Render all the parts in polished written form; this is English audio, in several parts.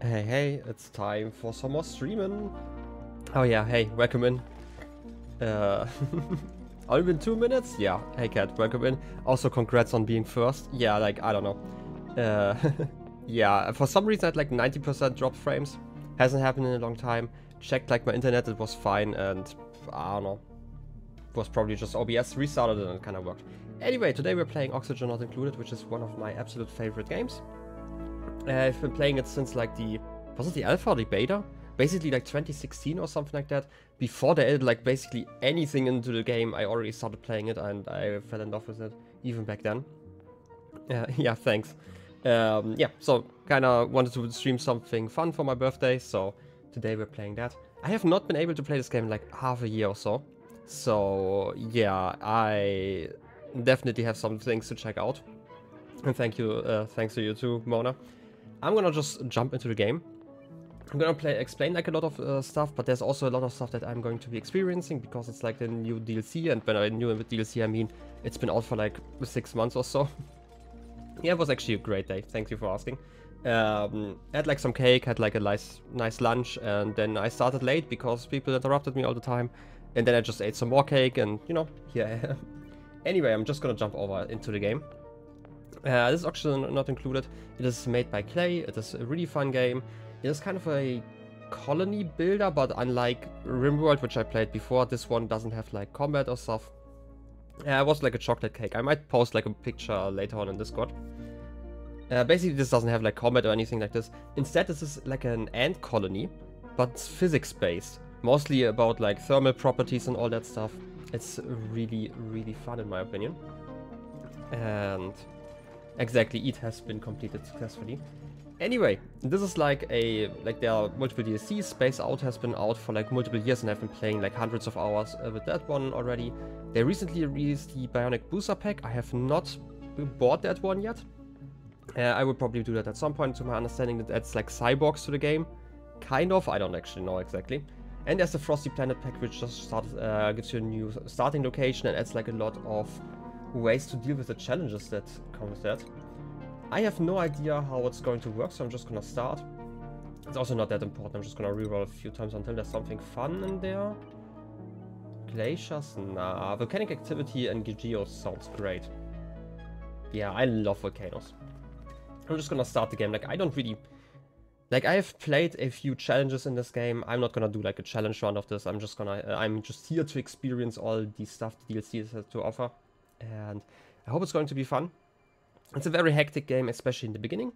Hey, it's time for some more streaming. Oh yeah, hey, welcome in. Uh, only been 2 minutes? Yeah, hey Cat, welcome in. Also, congrats on being first. Yeah, like, I don't know. Yeah, for some reason I had like 90% drop frames. Hasn't happened in a long time. Checked like my internet, it was fine, and I don't know. It was probably just OBS, restarted and it kind of worked. Anyway, today we're playing Oxygen Not Included, which is one of my absolute favorite games. I've been playing it since like was it the alpha or the beta? Basically like 2016 or something like that. Before they added like basically anything into the game, I already started playing it and I fell in love with it even back then. Yeah, thanks. Yeah, so kinda wanted to stream something fun for my birthday, so today we're playing that. I have not been able to play this game in like half a year or so. So yeah, I definitely have some things to check out. And thanks to you too, Mona. I'm gonna just jump into the game. I'm gonna explain like a lot of stuff, but there's also a lot of stuff that I'm going to be experiencing because it's like the new DLC, and when I knew with DLC I mean it's been out for like 6 months or so. Yeah, it was actually a great day, thank you for asking. Had like some cake, had like a nice lunch, and then I started late because people interrupted me all the time. And then I just ate some more cake and, you know, here I am. Anyway, I'm just gonna jump over into the game. This is actually not included. It is made by Kley. It is a really fun game. It is kind of a colony builder, but unlike RimWorld, which I played before, this one doesn't have like combat or stuff. It was like a chocolate cake. I might post like a picture later on in Discord. Basically, this doesn't have like combat or anything like this. Instead, this is like an ant colony, but it's physics-based. Mostly about like thermal properties and all that stuff. It's really, really fun in my opinion. And exactly, it has been completed successfully. Anyway, this is like there are multiple DLCs. Space Out has been out for like multiple years and I've been playing like hundreds of hours with that one already. They recently released the Bionic Booster Pack. I have not bought that one yet. I will probably do that at some point, to my understanding that adds like cyborgs to the game. Kind of, I don't actually know exactly. And there's the Frosty Planet pack, which just started, gives you a new starting location and adds like a lot of ways to deal with the challenges that come with that. I have no idea how it's going to work, so I'm just gonna start. It's also not that important, I'm just gonna reroll a few times until there's something fun in there. Glaciers? Nah. Volcanic activity and geos sounds great. Yeah, I love volcanoes. I'm just gonna start the game. Like, I don't really... Like, I have played a few challenges in this game. I'm not gonna do like a challenge run of this. I'm just here to experience all the stuff the DLC has to offer. And I hope it's going to be fun. It's a very hectic game, especially in the beginning.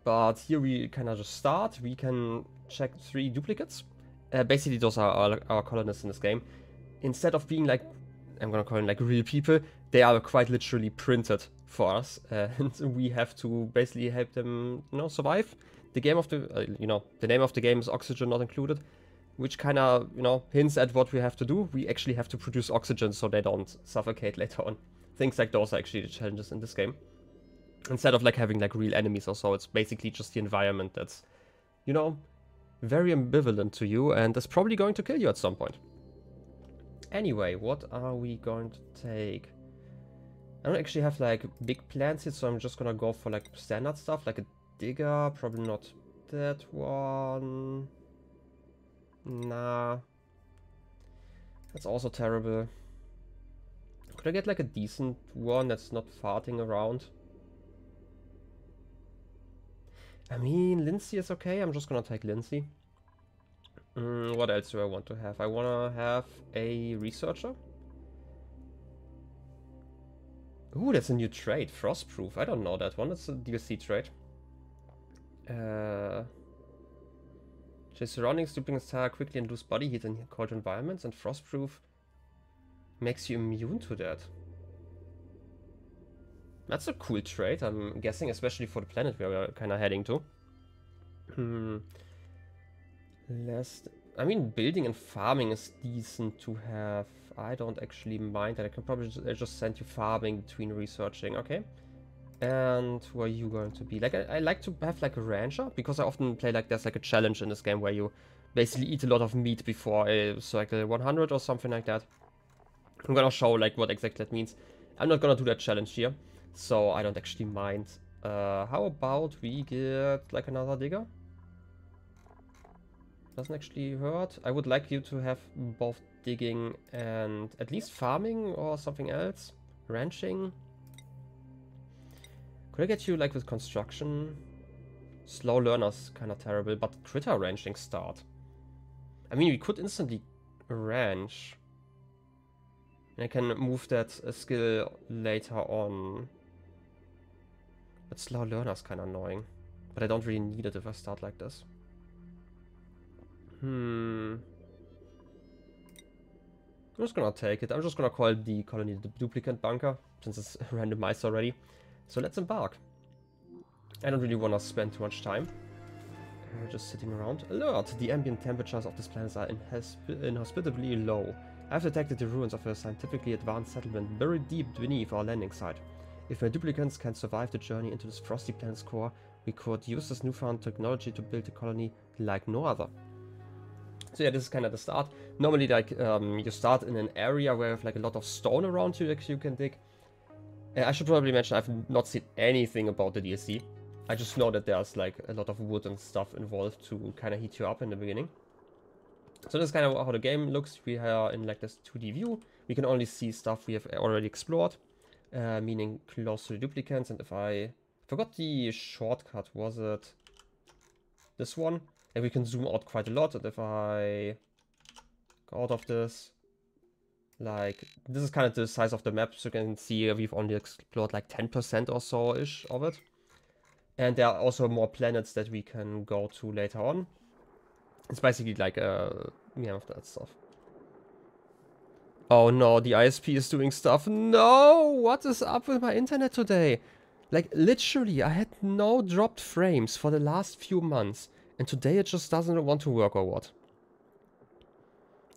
But here we kind of just start. We can check 3 duplicates. Basically, those are our colonists in this game. Instead of being like, I'm gonna call them like real people, they are quite literally printed for us. And we have to basically help them, you know, survive. The game of the, the name of the game is Oxygen Not Included, which kind of, hints at what we have to do. We actually have to produce oxygen so they don't suffocate later on. Things like those are actually the challenges in this game. Instead of like having like real enemies or so, it's basically just the environment that's, very ambivalent to you and is probably going to kill you at some point. Anyway, what are we going to take? I don't actually have like big plans here, so I'm just gonna go for like standard stuff, like a digger, probably not that one. Nah. That's also terrible. Could I get like a decent one that's not farting around? I mean, Lindsay is okay. I'm just gonna take Lindsay. What else do I want to have? I wanna have a researcher. Ooh, that's a new trait. Frostproof. I don't know that one. That's a DLC trait. Change surroundings, duplicates tire quickly and lose body heat in cold environments, and Frostproof makes you immune to that. That's a cool trait, I'm guessing, especially for the planet where we're kind of heading to. I mean, building and farming is decent to have. I don't actually mind that. I can probably just send you farming between researching. Okay. And who are you going to be? Like, I like to have like a rancher, because I often play like there's like a challenge in this game where you basically eat a lot of meat before a cycle 100 or something like that. I'm gonna show like what exactly that means. I'm not gonna do that challenge here, so I don't actually mind. How about we get like another digger? Doesn't actually hurt. I would like you to have both digging and at least farming or something else. Ranching. Could I get you like with construction? Slow learners kind of terrible, but critter ranching start. I mean, we could instantly ranch. And I can move that skill later on. But slow learner's kind of annoying. But I don't really need it if I start like this. I'm just gonna take it. I'm just gonna call the colony the duplicate bunker, since it's randomized already. So let's embark. I don't really want to spend too much time. Just sitting around. Alert! The ambient temperatures of this planet are inhospitably low. I've detected the ruins of a scientifically advanced settlement buried deep beneath our landing site. If my duplicants can survive the journey into this Frosty Planet's core, we could use this newfound technology to build a colony like no other. So yeah, this is kind of the start. Normally, like, you start in an area where you have like a lot of stone around you that you can dig. I should probably mention I've not seen anything about the DLC. I just know that there's like a lot of wood and stuff involved to kind of heat you up in the beginning. So this is kind of how the game looks. We are in like this 2D view. We can only see stuff we have already explored, meaning close to the duplicants. And if I forgot the shortcut, was it this one? And we can zoom out quite a lot. And if I go out of this, like, this is kind of the size of the map. So you can see we've only explored like 10% or so-ish of it. And there are also more planets that we can go to later on. It's basically like, yeah, of that stuff. Oh no, the ISP is doing stuff. No! What is up with my internet today? Like, literally, I had no dropped frames for the last few months. And today it just doesn't want to work or what?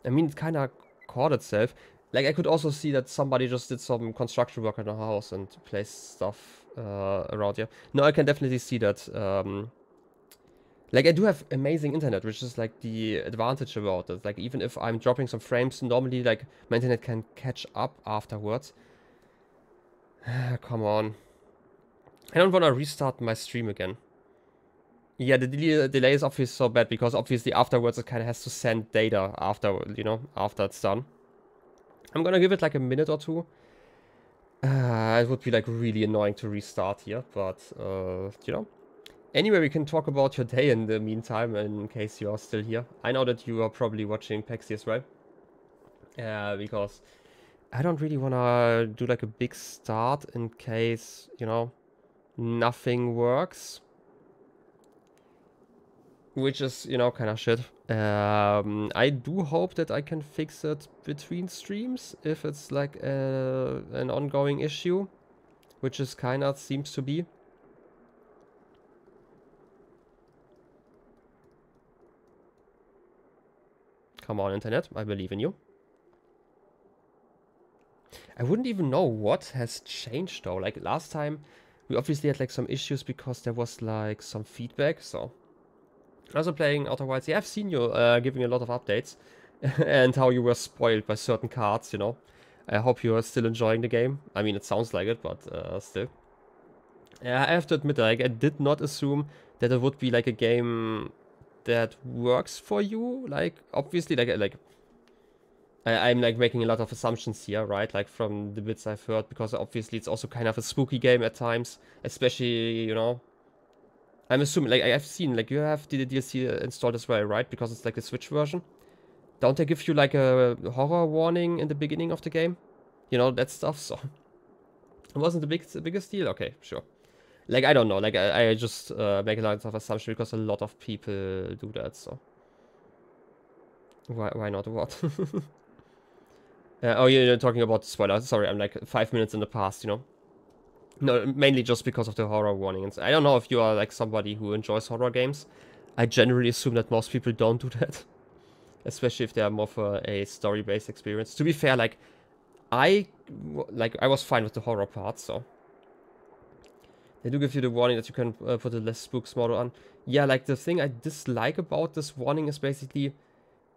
I mean, it kind of caught itself. Like, I could also see that somebody just did some construction work in the house and placed stuff around here. No, I can definitely see that. Like, I do have amazing internet, which is like the advantage about it. Like, even if I'm dropping some frames, normally like my internet can catch up afterwards. Come on. I don't want to restart my stream again. Yeah, the delay is obviously so bad because obviously afterwards it kind of has to send data after, you know, after it's done. I'm gonna give it like a minute or two. It would be like really annoying to restart here, but you know. Anyway, we can talk about your day in the meantime, in case you are still here. I know that you are probably watching Pexy as well. Because I don't really want to do like a big start in case, you know, nothing works. Which is, you know, kind of shit. I do hope that I can fix it between streams if it's like an ongoing issue. Which is kind of seems to be. Come on, internet. I believe in you. I wouldn't even know what has changed though. Like last time, we obviously had like some issues because there was like some feedback. So, also playing Outer Wilds. Yeah, I've seen you giving a lot of updates and how you were spoiled by certain cards. You know, I hope you are still enjoying the game. I mean, it sounds like it, but still. Yeah, I have to admit, like I did not assume that it would be like a game that works for you. Like obviously, like. I'm like making a lot of assumptions here, right? Like from the bits I've heard, because obviously it's also kind of a spooky game at times, especially, you know. I'm assuming, like I've seen, like you have the DLC installed as well, right? Because it's like the Switch version. Don't they give you like a horror warning in the beginning of the game? You know, that stuff, so. It wasn't the biggest deal? Okay, sure. Like, I don't know, like I just make a lot of assumptions because a lot of people do that, so. Why not what? Oh, you're talking about the spoiler. Sorry, I'm like 5 minutes in the past, you know. No, mainly just because of the horror warning. I don't know if you are like somebody who enjoys horror games. I generally assume that most people don't do that. Especially if they are more for a story-based experience. To be fair, like, I was fine with the horror part, so. They do give you the warning that you can put a less spooks model on. Yeah, like, the thing I dislike about this warning is basically...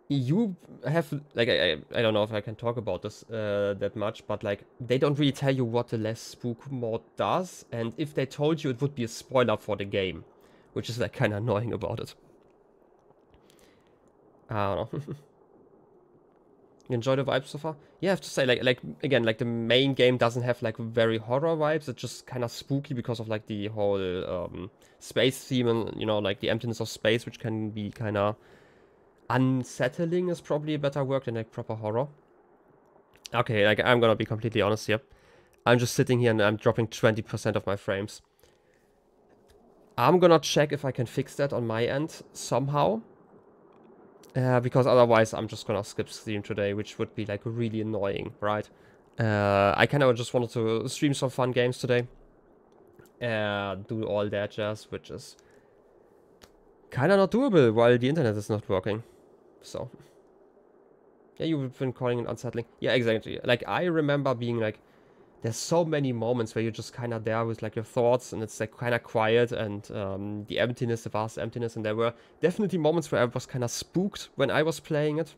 You have, like, I don't know if I can talk about this that much, but, like, they don't really tell you what the less spook mode does, and if they told you, it would be a spoiler for the game, which is, like, kind of annoying about it. I don't know. You enjoy the vibes so far? Yeah, I have to say, again, like the main game doesn't have like very horror vibes. It's just kind of spooky because of like the whole space theme and, you know, like the emptiness of space, which can be kind of unsettling is probably a better word than like proper horror. Okay, like I'm gonna be completely honest here. I'm just sitting here and I'm dropping 20% of my frames. I'm gonna check if I can fix that on my end somehow. Because otherwise I'm just gonna skip stream today, which would be like really annoying, right? I kind of just wanted to stream some fun games today. Do all that jazz, which is kind of not doable while the internet is not working. So, yeah, you've been calling it unsettling. Yeah, exactly. Like, I remember being like, there's so many moments where you're just kind of there with like your thoughts and it's like kind of quiet and the emptiness, the vast emptiness. And there were definitely moments where I was kind of spooked when I was playing it.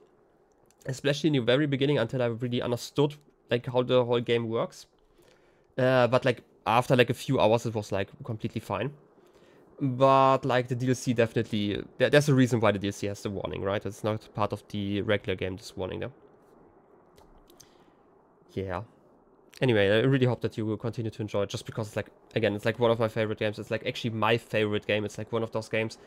Especially in the very beginning until I really understood like how the whole game works. But like after like a few hours it was like completely fine. But like the DLC definitely, there's a reason why the DLC has the warning, right? It's not part of the regular game, this warning there. Yeah. Anyway, I really hope that you will continue to enjoy it just because it's like, again, it's like one of my favorite games. It's like actually my favorite game. It's like one of those games.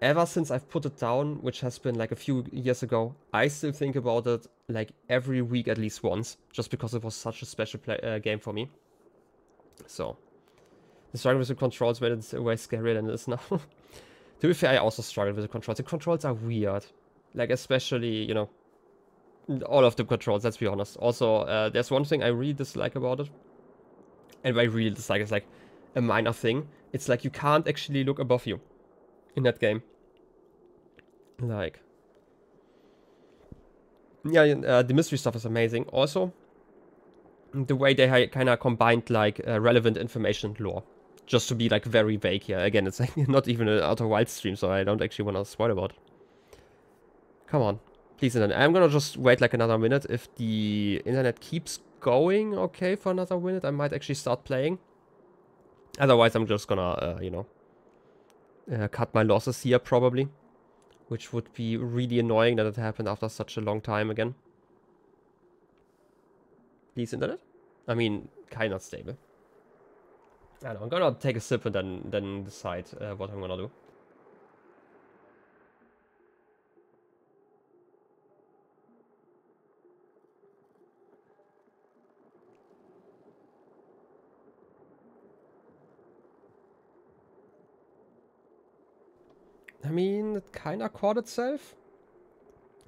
Ever since I've put it down, which has been like a few years ago, I still think about it like every week at least once, just because it was such a special game for me. So, the struggle with the controls made it way scarier than it is now. To be fair, I also struggled with the controls. The controls are weird. Like, especially, you know, all of the controls, let's be honest. Also, there's one thing I really dislike about it. And I really dislike it's like a minor thing. It's like you can't actually look above you in that game. Like, yeah, the mystery stuff is amazing. Also, the way they kind of combined like relevant information and lore, just to be like very vague here. Again, it's like not even an Outer Wilds stream, so I don't actually want to spoil about it. Come on, please, internet. I'm gonna just wait like another minute. If the internet keeps going okay for another minute, I might actually start playing. Otherwise, I'm just gonna, you know, cut my losses here probably. Which would be really annoying that it happened after such a long time again. Please, internet? I mean, kind of stable. I don't know, I'm gonna take a sip and then decide what I'm gonna do. I mean, it kinda caught itself.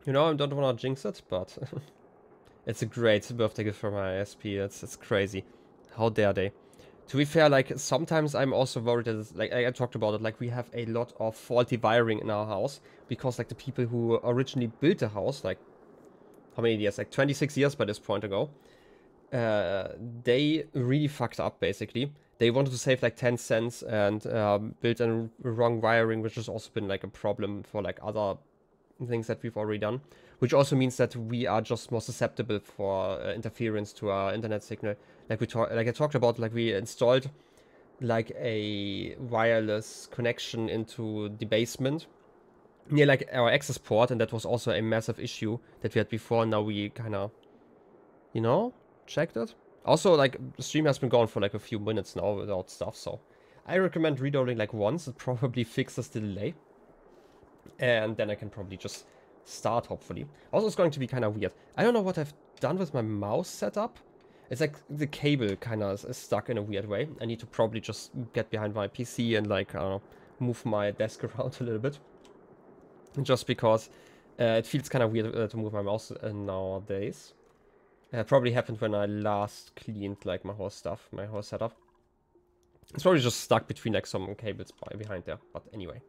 You know, I don't wanna jinx it, but it's a great birthday gift for my SP. It's crazy. How dare they? To be fair, like, sometimes I'm also worried that, it's, like, I talked about it, like, we have a lot of faulty wiring in our house, because, like, the people who originally built the house, like, how many years? Like, 26 years by this point ago, they really fucked up, basically. They wanted to save, like, 10 cents and built a wrong wiring, which has also been, like, a problem for, like, other things that we've already done. Which also means that we are just more susceptible for interference to our internet signal. Like I talked about, like we installed like a wireless connection into the basement near like our access port, and that was also a massive issue that we had before. Now we kind of, you know, checked it. Also, like the stream has been going for like a few minutes now without stuff, so I recommend reloading like once. It probably fixes the delay, and then I can probably just start, hopefully. Also, it's going to be kind of weird. I don't know what I've done with my mouse setup. It's like the cable kind of is stuck in a weird way. I need to probably just get behind my PC and like, I don't know, move my desk around a little bit. Just because it feels kind of weird to move my mouse nowadays. Probably happened when I last cleaned like my whole stuff, my whole setup. It's probably just stuck between like some cables behind there, but anyway.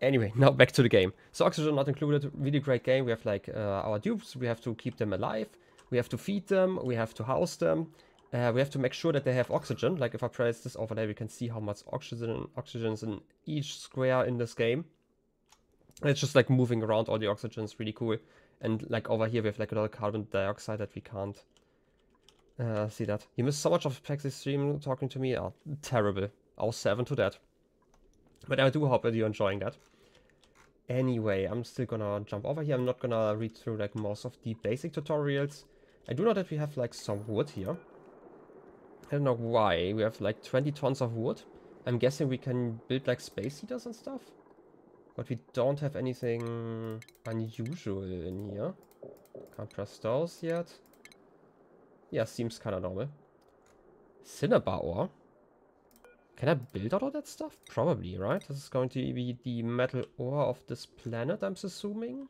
Anyway, now back to the game. So oxygen not included, really great game. We have like our dupes, we have to keep them alive, we have to feed them, we have to house them, we have to make sure that they have oxygen. Like if I press this overlay, we can see how much oxygen is in each square in this game. It's just like moving around all the oxygen is really cool. And like over here we have like a lot of carbon dioxide that we can't see that. You missed so much of Plexi stream talking to me. Oh, terrible. I'll 7 to that. But I do hope that you're enjoying that. Anyway, I'm still gonna jump over here. I'm not gonna read through like most of the basic tutorials. I do know that we have like some wood here. I don't know why. We have like 20 tons of wood. I'm guessing we can build like space heaters and stuff. But we don't have anything unusual in here. Can't press those yet. Yeah, seems kind of normal. Cinnabar ore. Can I build out of that stuff? Probably, right? This is going to be the metal ore of this planet, I'm assuming.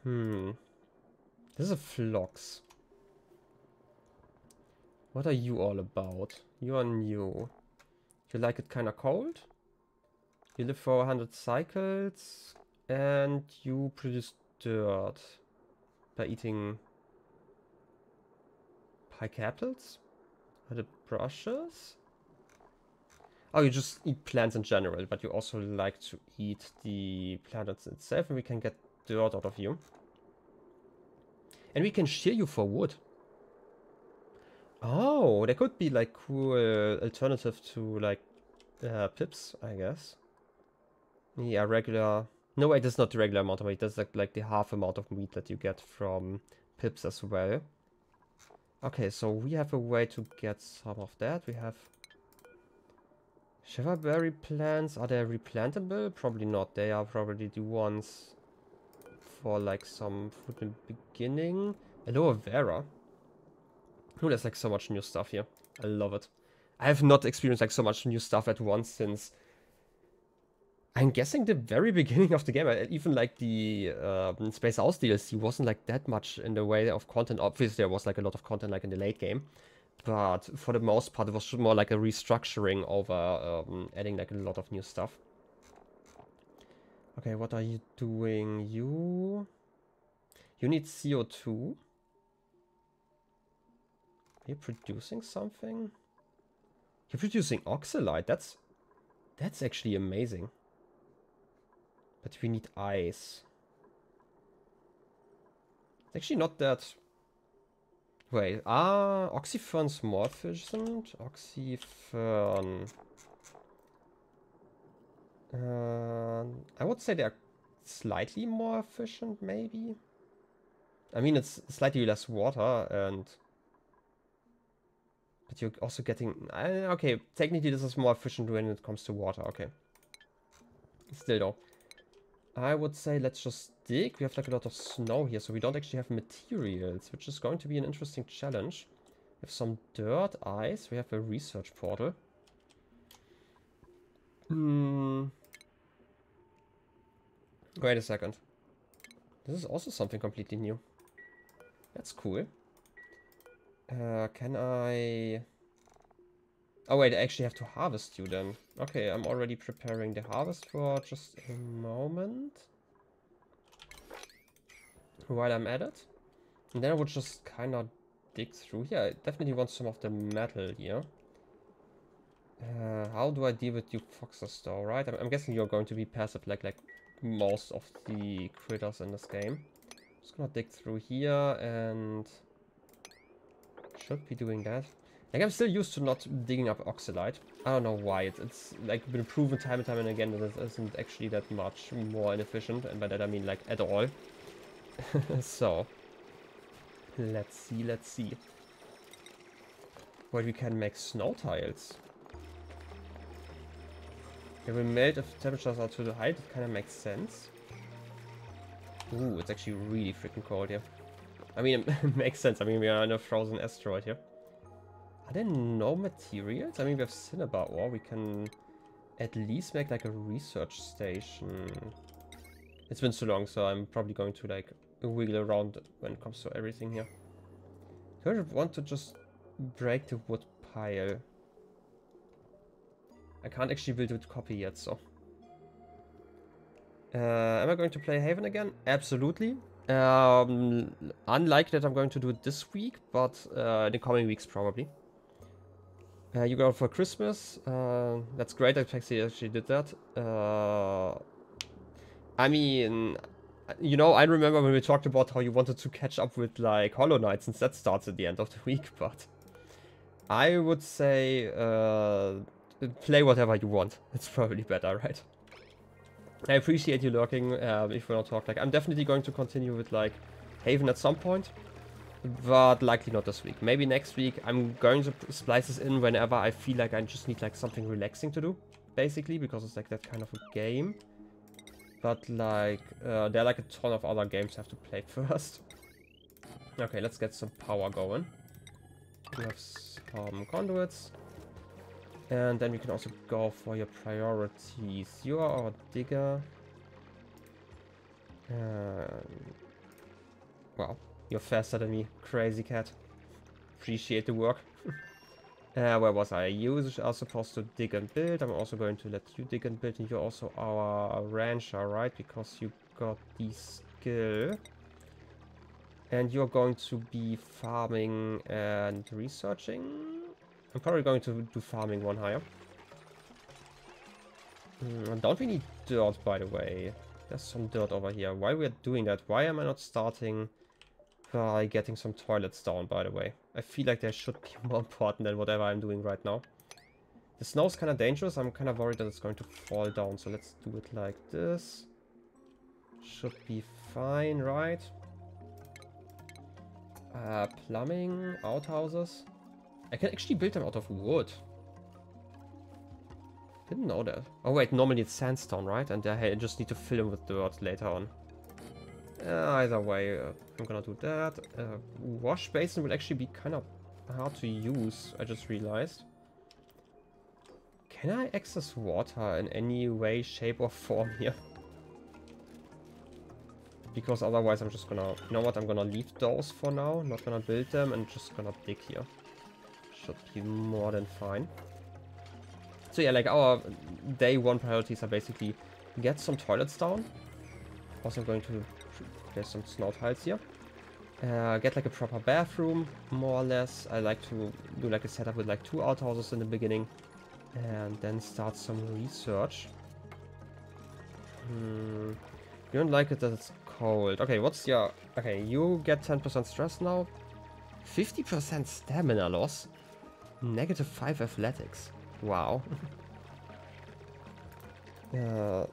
This is a flux. What are you all about? You are new. You like it kind of cold? You live for 100 cycles. And you produce dirt by eating pike apples? Are the brushes? Oh, you just eat plants in general, but you also like to eat the planets itself, and we can get dirt out of you. And we can shear you for wood. Oh, there could be like cool alternative to like pips, I guess. Yeah, regular. No, wait, that's not the regular amount of meat. That's like the half amount of meat that you get from pips as well. Okay, so we have a way to get some of that. We have shiverberry plants. Are they replantable? Probably not. They are probably the ones for like some food in the beginning. Aloe vera. Oh, there's like so much new stuff here. I love it. I have not experienced like so much new stuff at once since I'm guessing the very beginning of the game. Even like the Space House DLC wasn't like that much in the way of content. Obviously there was like a lot of content like in the late game, but for the most part it was more like a restructuring over adding like a lot of new stuff. Okay, what are you doing? You need CO2. Are you producing something? You're producing oxalite. That's actually amazing. But we need ice. It's actually not that... Wait, oxyfern's more efficient? Oxyfern... I would say they're slightly more efficient, maybe? I mean, it's slightly less water, and... But you're also getting... okay, technically this is more efficient when it comes to water, okay. Still though. I would say let's just dig. We have like a lot of snow here, so we don't actually have materials, which is going to be an interesting challenge. We have some dirt, ice. We have a research portal. Wait a second. This is also something completely new. That's cool. Can I... Oh wait, I actually have to harvest you then. Okay, I'm already preparing the harvest for just a moment. While I'm at it. And then I would just kind of dig through here. I definitely want some of the metal here. How do I deal with you foxes though, right? I'm guessing you're going to be passive like most of the critters in this game. Just gonna dig through here and... Should be doing that. Like, I'm still used to not digging up oxalite. I don't know why. It's like been proven time and time again that it isn't actually that much more inefficient, and by that I mean like at all. So let's see. Well, we can make snow tiles. They will melt if temperatures are too high. That kind of makes sense. Ooh, it's actually really freaking cold here. I mean, it makes sense. I mean, we are in a frozen asteroid here. Are there no materials? I mean, we have cinnabar ore. We can at least make like a research station. It's been so long, so I'm probably going to like wiggle around when it comes to everything here. Do I want to just break the wood pile? I can't actually build a copy yet, so. Am I going to play Haven again? Absolutely. Unlikely that I'm going to do it this week, but in the coming weeks probably. You go out for Christmas. That's great that Pexi actually did that. I mean, you know, I remember when we talked about how you wanted to catch up with like Hollow Knight since that starts at the end of the week, but I would say play whatever you want. It's probably better, right? I appreciate you lurking. If we don't talk, like, I'm definitely going to continue with like Haven at some point, but likely not this week. Maybe next week. I'm going to splice this in whenever I feel like I just need like something relaxing to do, basically, because it's like that kind of a game. But like, there are like a ton of other games I have to play first. Okay, let's get some power going. We have some conduits. And then we can also go for your priorities. You are our digger. Wow, you're faster than me. Crazy cat. Appreciate the work. Where was I? You are supposed to dig and build. I'm also going to let you dig and build. And you're also our rancher, right? Because you got the skill. And you're going to be farming and researching. I'm probably going to do farming one higher. Don't we need dirt, by the way? There's some dirt over here. Why we are doing that? Why am I not starting by getting some toilets down, by the way? I feel like they should be more important than whatever I'm doing right now. The snow's kind of dangerous. I'm kind of worried that it's going to fall down. So let's do it like this. Should be fine, right? Plumbing, outhouses. I can actually build them out of wood. Didn't know that. Oh wait, normally it's sandstone, right? And I just need to fill them with dirt later on. Either way, I'm gonna do that. Wash basin will actually be kind of hard to use, I just realized. Can I access water in any way, shape or form here? Because otherwise I'm just gonna... You know what, I'm gonna leave those for now. Not gonna build them and just gonna dig here. Should be more than fine. So yeah, like our day one priorities are basically get some toilets down. Also going to place some snow tiles here. Get like a proper bathroom, more or less. I like to do like a setup with like 2 outhouses in the beginning. And then start some research. You don't like it that it's cold. Okay, what's your... Okay, you get 10% stress now. 50% stamina loss. -5 athletics. Wow. A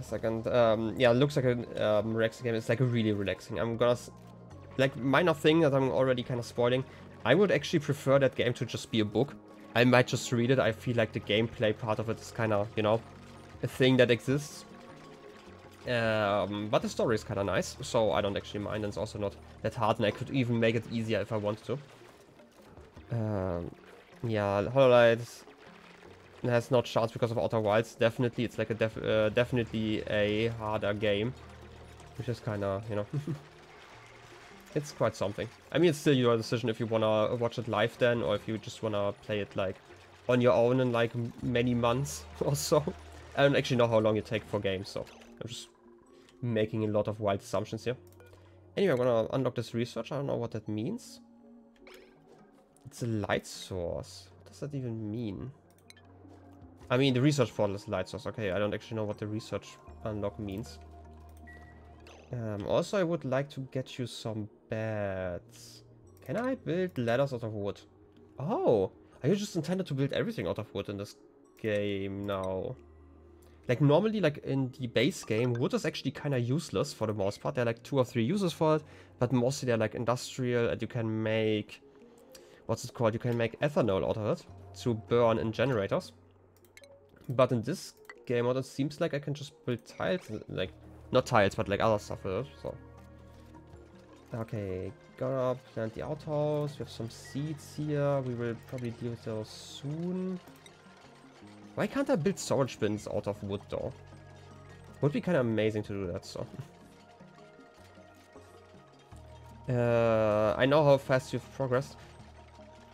second. Yeah, looks like a relaxing game. It's like a really relaxing. I'm gonna... Like, minor thing that I'm already kind of spoiling. I would actually prefer that game to just be a book. I might just read it. I feel like the gameplay part of it is kind of, you know, a thing that exists. But the story is kind of nice, so I don't actually mind, and it's also not that hard, and I could even make it easier if I wanted to. Yeah, Hololight has no chance because of Outer Wilds. Definitely, it's like a definitely a harder game, which is kind of, you know, it's quite something. I mean, it's still your decision if you wanna watch it live then, or if you just wanna play it like on your own in like many months or so. I don't actually know how long it takes for games, so I'm just making a lot of wild assumptions here. Anyway, I'm gonna unlock this research. I don't know what that means. It's a light source. What does that even mean? I mean, the research portal is a light source. Okay, I don't actually know what the research unlock means. Also, I would like to get you some beds. Can I build ladders out of wood? Oh, are you just intended to build everything out of wood in this game now? Like, normally, like, in the base game, wood is actually kind of useless for the most part. There are, like, 2 or 3 uses for it, but mostly they're, like, industrial, and you can make... What's it called? You can make ethanol out of it to burn in generators. But in this game mode, it seems like I can just build tiles, like, not tiles, but, like, other stuff with it, so... Okay, gonna plant the outhouse. We have some seeds here. We will probably deal with those soon. Why can't I build storage bins out of wood, though? Would be kind of amazing to do that, so... I know how fast you've progressed.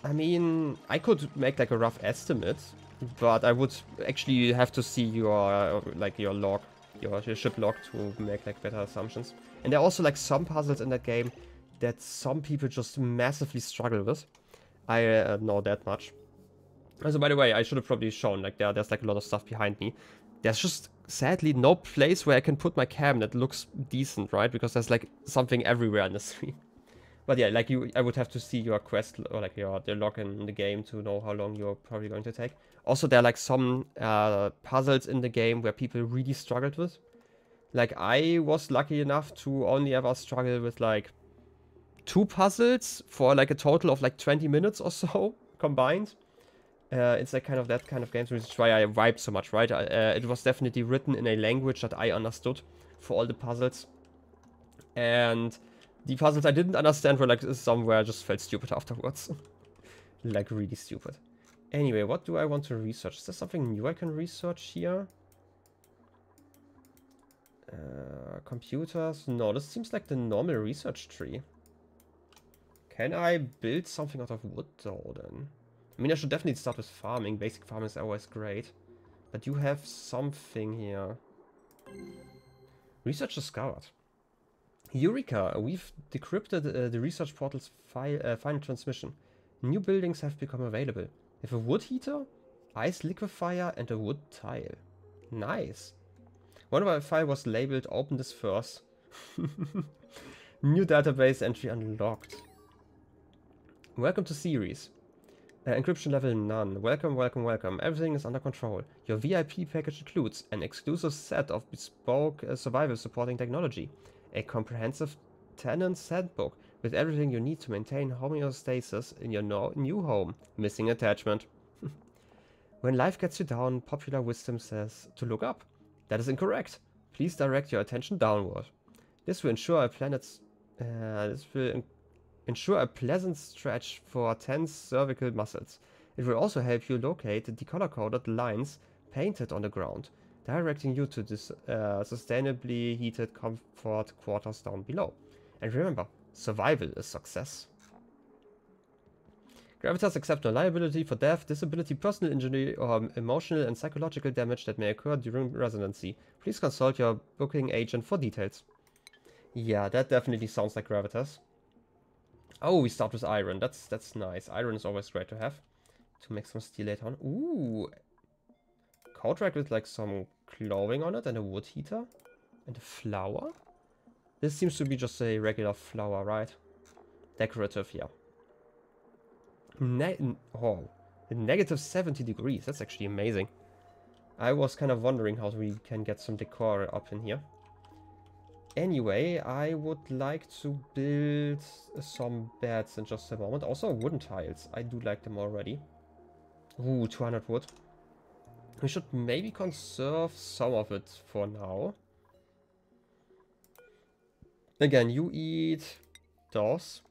I mean, I could make like a rough estimate, but I would actually have to see your like your log, your ship log to make like better assumptions. And there are also like some puzzles in that game that some people just massively struggle with. I know that much. Also, by the way, I should have probably shown like there's like a lot of stuff behind me. There's just sadly no place where I can put my cam that looks decent, right? Because there's like something everywhere in the screen. But yeah, like I would have to see your quest or like the log in the game to know how long you're probably going to take. Also, there are like some puzzles in the game where people really struggled with. Like I was lucky enough to only ever struggle with like 2 puzzles for like a total of like 20 minutes or so combined. It's like kind of that kind of games, which is why I vibed so much, right? It was definitely written in a language that I understood for all the puzzles. And the puzzles I didn't understand were like somewhere I just felt stupid afterwards. Like really stupid. Anyway, what do I want to research? Is there something new I can research here? Computers? No, this seems like the normal research tree. Can I build something out of wood though then? I mean, I should definitely start with farming. Basic farming is always great. But you have something here. Research discovered. Eureka! We've decrypted the research portal's final transmission. New buildings have become available. With a wood heater, ice liquefier, and a wood tile. Nice. One of our file was labeled open this first. New database entry unlocked. Welcome to series. Encryption level none. Welcome, welcome, welcome. Everything is under control. Your VIP package includes an exclusive set of bespoke survival supporting technology, a comprehensive tenant's handbook with everything you need to maintain homeostasis in your new home. Missing attachment. When life gets you down, popular wisdom says to look up. That is incorrect. Please direct your attention downward. This will ensure ensure a pleasant stretch for tense cervical muscles. It will also help you locate the color-coded lines painted on the ground, directing you to this sustainably heated comfort quarters down below. And remember, survival is success. Gravitas accept no liability for death, disability, personal injury, or emotional and psychological damage that may occur during residency. Please consult your booking agent for details. Yeah, that definitely sounds like Gravitas. Oh, we start with iron. That's nice. Iron is always great to have. To make some steel later on. Ooh. Coat rack with like some clothing on it and a wood heater. And a flower. This seems to be just a regular flower, right? Decorative, yeah. Negative 70 degrees. That's actually amazing. I was kind of wondering how we can get some decor up in here. Anyway, I would like to build some beds in just a moment. Also wooden tiles. I do like them already. Ooh, 200 wood. We should maybe conserve some of it for now. Again, you eat those.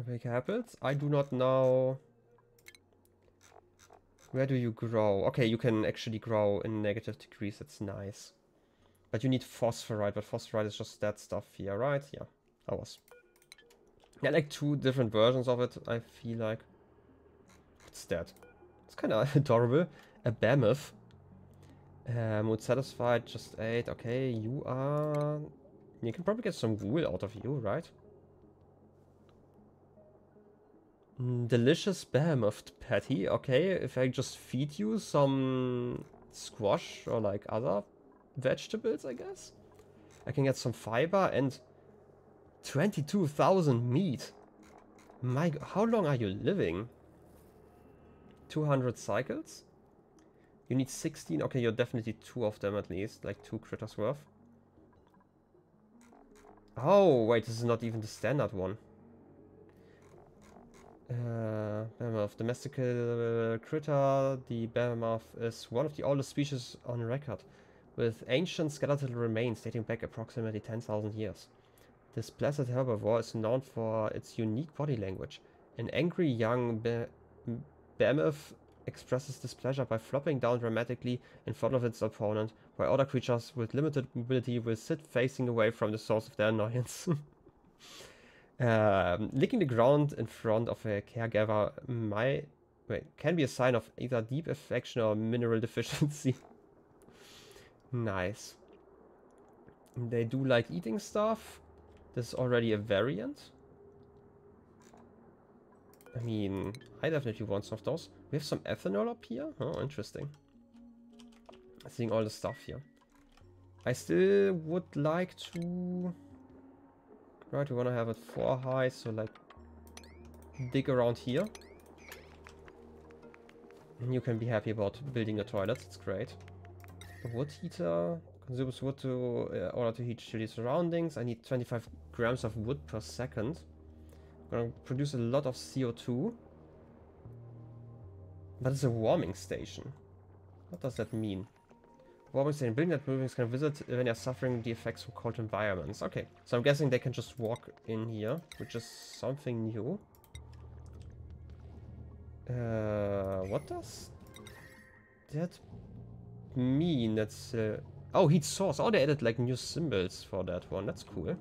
Big apples. I do not know. Where do you grow? Okay, you can actually grow in negative degrees. That's nice. But you need phosphorite, but phosphorite is just that stuff here, right? Yeah, I was. Yeah, like 2 different versions of it, I feel like. What's that? It's kind of adorable. A behemoth. Mood satisfied, just 8. Okay, you are... You can probably get some wool out of you, right? Delicious behemoth patty. Okay, if I just feed you some squash or like other vegetables, I guess. I can get some fiber and 22,000 meat. My God, how long are you living? 200 cycles? You need 16. Okay, you're definitely 2 of them at least, like 2 critters worth. Oh, wait, this is not even the standard one. Behemoth, domesticated critter. The behemoth is one of the oldest species on record, with ancient skeletal remains dating back approximately 10,000 years. This blessed herbivore is known for its unique body language. An angry young behemoth expresses displeasure by flopping down dramatically in front of its opponent, while other creatures with limited mobility will sit facing away from the source of their annoyance. Licking the ground in front of a caregiver can be a sign of either deep affection or mineral deficiency. Nice. They do like eating stuff. This is already a variant. I mean, I definitely want some of those. We have some ethanol up here. Oh, interesting. Seeing all the stuff here. I still would like to... Right, we want to have it 4 high, so like dig around here. And you can be happy about building a toilet, it's great. A wood heater consumes wood to order to heat shitty surroundings. I need 25 grams of wood per second. I'm gonna produce a lot of CO2. But it's a warming station. What does that mean? Warming station. Building that buildings can visit when they're suffering the effects from cold environments. Okay, so I'm guessing they can just walk in here, which is something new. What does that mean? That's oh, heat source. Oh, they added like new symbols for that one. That's cool.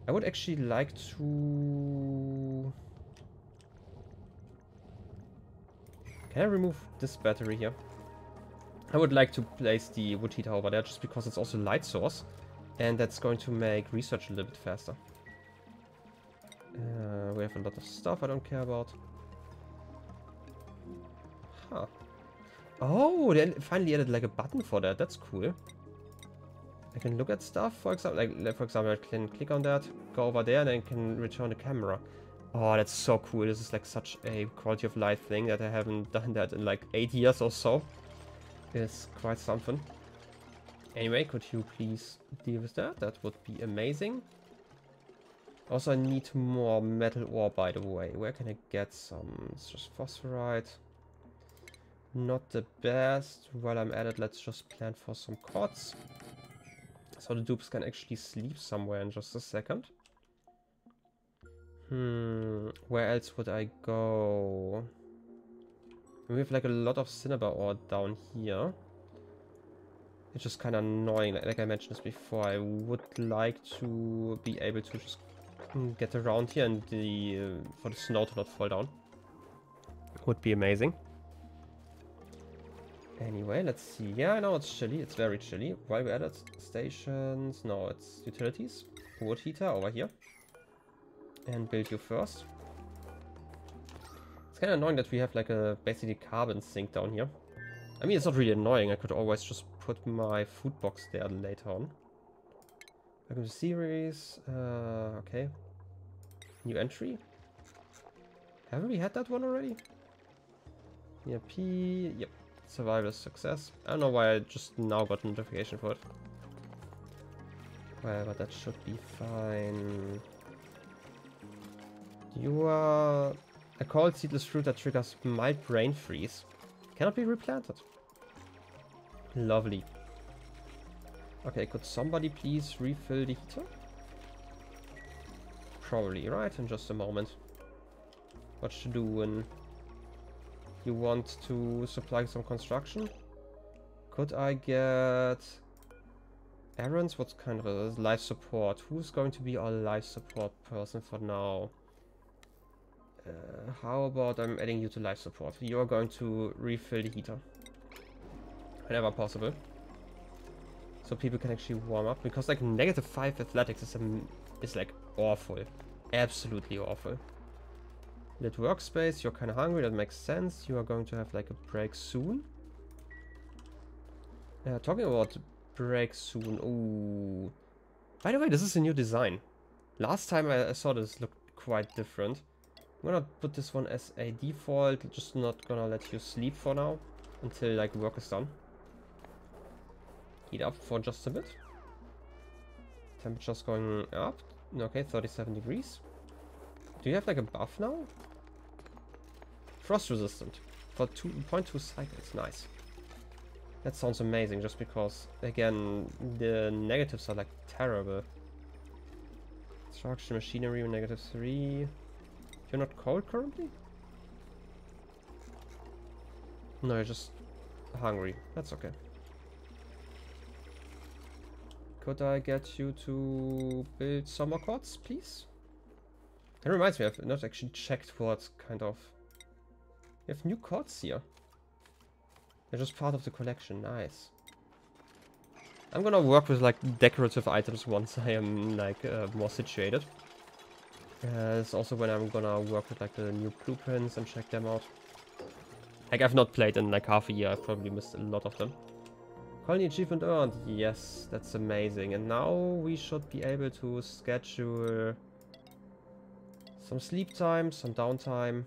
I would actually like to... Can I remove this battery here? I would like to place the wood heater over there just because it's also light source. And that's going to make research a little bit faster. We have a lot of stuff I don't care about. Huh. Oh, they finally added like a button for that. That's cool. I can look at stuff, for example. Like for example, I can click on that, go over there, and then can return the camera. Oh, that's so cool. This is like such a quality of life thing that I haven't done that in like 8 years or so. It's quite something. Anyway, could you please deal with that? That would be amazing. Also, I need more metal ore, by the way. Where can I get some? It's just phosphorite. Not the best. While I'm at it, let's just plan for some cots. So the dupes can actually sleep somewhere in just a second. Where else would I go? We have like a lot of cinnabar ore down here. It's just kind of annoying. Like I mentioned this before, I would like to be able to just get around here and for the snow to not fall down. Would be amazing. Anyway, let's see. Yeah, I know it's chilly. It's very chilly. While we're at it, stations. No, it's utilities. Wood heater over here. And build you first. It's kind of annoying that we have like a basically carbon sink down here. I mean, it's not really annoying. I could always just put my food box there later on. Welcome to series. Okay. New entry. Haven't we had that one already? Yeah, P. Yep. Survival success. I don't know why I just now got a notification for it. Well, but that should be fine. You are a cold seedless fruit that triggers mild brain freeze. Cannot be replanted. Lovely. Okay, could somebody please refill the heater? Probably, right? In just a moment. What you doing? You want to supply some construction? Could I get errands? What kind of a life support? Who's going to be our life support person for now? How about I'm adding you to life support? You're going to refill the heater whenever possible, so people can actually warm up, because like -5 athletics is like awful, absolutely awful. Lit workspace, you're kind of hungry, that makes sense. You are going to have like a break soon. Talking about break soon. Ooh. By the way, this is a new design. Last time I saw this looked quite different. I'm gonna put this one as a default, just not gonna let you sleep for now until like work is done. Heat up for just a bit. Temperature's going up. Okay, 37 degrees. Do you have like a buff now? Frost resistant for 2.2 cycles. Nice. That sounds amazing, just because again the negatives are like terrible. Construction machinery -3. You're not cold currently? No, you're just hungry. That's okay. Could I get you to build some more cots, please? That reminds me, I've not actually checked what kind of... We have new cots here. They're just part of the collection. Nice. I'm gonna work with like decorative items once I am like more situated. It's also when I'm gonna work with like the new blueprints and check them out. Like I've not played in like half a year. I've probably missed a lot of them. Colony achievement earned. Yes, that's amazing. And now we should be able to schedule some sleep time, some downtime.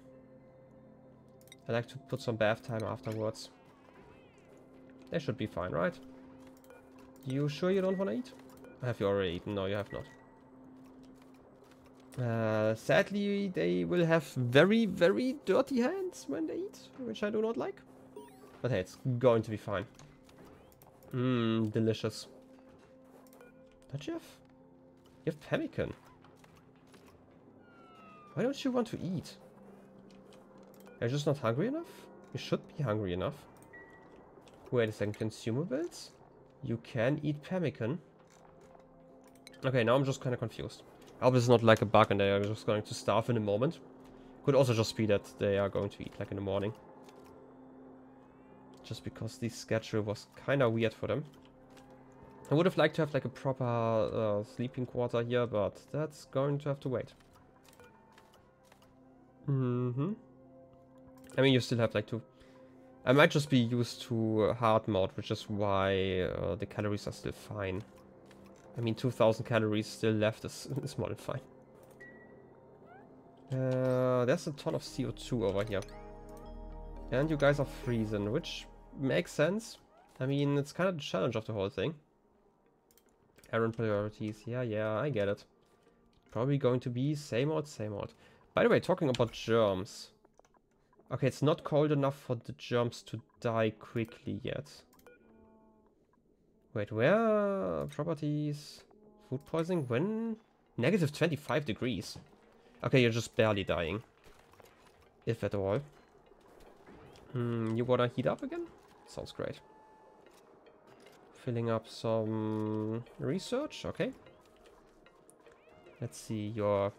I like to put some bath time afterwards. They should be fine, right? You sure you don't want to eat? Have you already eaten? No, you have not. Sadly, they will have very, very dirty hands when they eat, which I do not like. But hey, it's going to be fine. Mmm, delicious. Don't you have... You have pemmican. Why don't you want to eat? Are you just not hungry enough? You should be hungry enough. Wait a second, consumables? You can eat pemmican. Okay, now I'm just kind of confused. I hope it's not like a bug and they are just going to starve in a moment. Could also just be that they are going to eat like in the morning. Just because the schedule was kind of weird for them. I would have liked to have like a proper sleeping quarter here, but that's going to have to wait. I mean, you still have like to... I might just be used to hard mode, which is why the calories are still fine. I mean, 2000 calories still left is more than fine. There's a ton of CO2 over here. And you guys are freezing, which makes sense. I mean, it's kind of the challenge of the whole thing. Errand priorities, yeah, I get it. Probably going to be same old, same old. By the way, talking about germs. Okay, it's not cold enough for the germs to die quickly yet. Wait, where? Properties. Food poisoning? When? Negative 25 degrees. Okay, you're just barely dying. If at all. You wanna heat up again? Sounds great. Filling up some research, okay. Let's see, your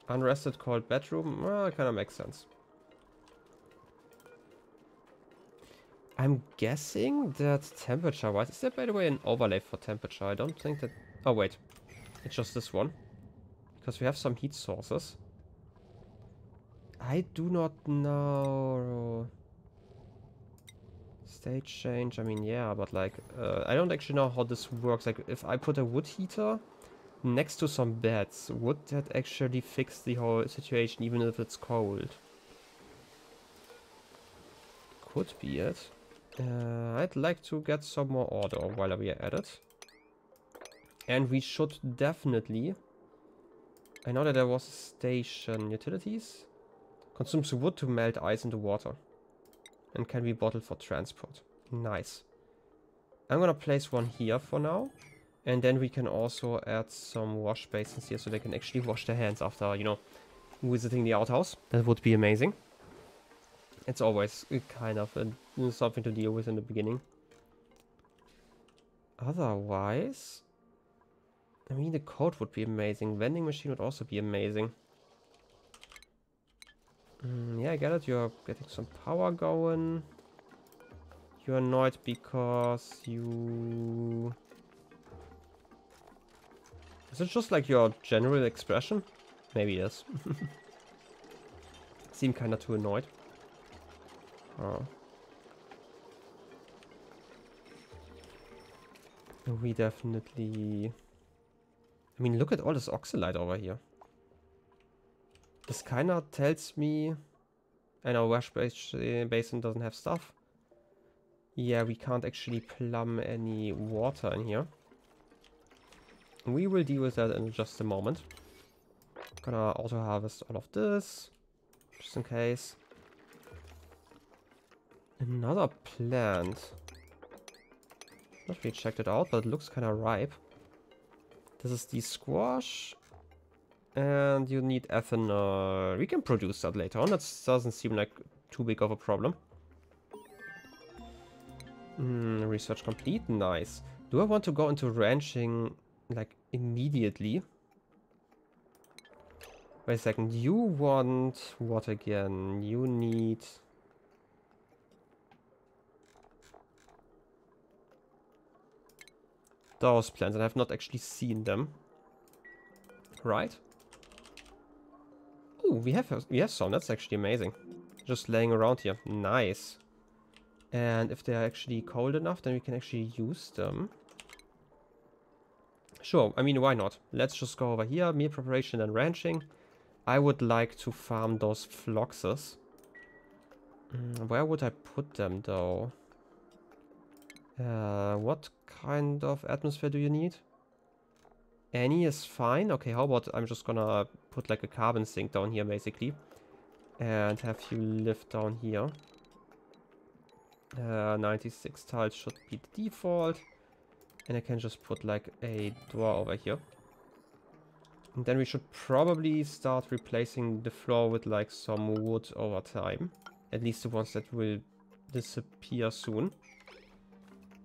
unrested cold bedroom. Well, kinda makes sense. I'm guessing that temperature-wise... Is there, by the way, an overlay for temperature? I don't think that... Oh, wait. It's just this one. Because we have some heat sources. I do not know... State change, I mean, yeah, but like... I don't actually know how this works. Like, if I put a wood heater next to some beds, would that actually fix the whole situation, even if it's cold? Could be it. I'd like to get some more order while we are at it. And we should definitely... I know that there was a station. Utilities? Consumes wood to melt ice into water. And can be bottled for transport. Nice. I'm gonna place one here for now. And then we can also add some wash basins here so they can actually wash their hands after, you know, visiting the outhouse. That would be amazing. It's always kind of something to deal with in the beginning. Otherwise, I mean, the code would be amazing. Vending machine would also be amazing. Yeah, I get it. You're getting some power going. You're annoyed because you... Is it just like your general expression? Maybe it is. Seem kind of too annoyed. Oh. We definitely... I mean, look at all this oxalite over here. This kind of tells me... I know wash basin doesn't have stuff. Yeah, we can't actually plumb any water in here. We will deal with that in just a moment. Gonna auto harvest all of this, just in case. Another plant. Not really checked it out, but it looks kind of ripe. This is the squash. And you need ethanol. We can produce that later on. That doesn't seem like too big of a problem. Research complete. Nice. Do I want to go into ranching like immediately? Wait a second. You want what again? You need... those plants, and I've not actually seen them. Right? Oh, we have some. That's actually amazing. Just laying around here. Nice. And if they're actually cold enough, then we can actually use them. Sure, I mean, why not? Let's just go over here, meal preparation and ranching. I would like to farm those floxes. Where would I put them, though? What kind of atmosphere do you need? Any is fine. Okay, how about I'm just gonna put like a carbon sink down here, basically. And have you live down here. 96 tiles should be the default. And I can just put like a door over here. And then we should probably start replacing the floor with like some wood over time. At least the ones that will disappear soon.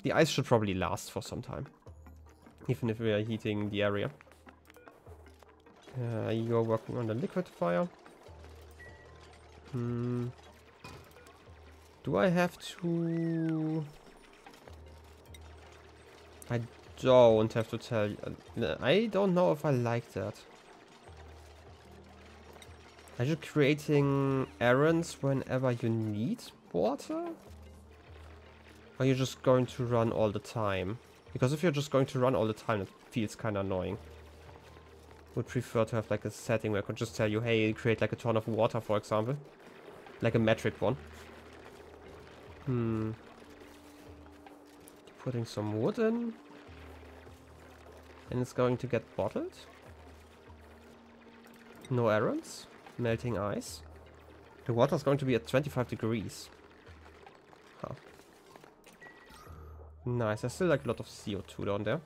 The ice should probably last for some time. Even if we are heating the area. You're working on the liquid fire. Do I have to... I don't have to tell you. I don't know if I like that. Are you creating errands whenever you need water? Or are you just going to run all the time? Because if you're just going to run all the time, it feels kind of annoying. Would prefer to have like a setting where I could just tell you, hey, create like a ton of water, for example. Like a metric one. Putting some wood in. And it's going to get bottled. No errands. Melting ice. The water is going to be at 25 degrees. Huh. Nice. I still like a lot of CO2 down there.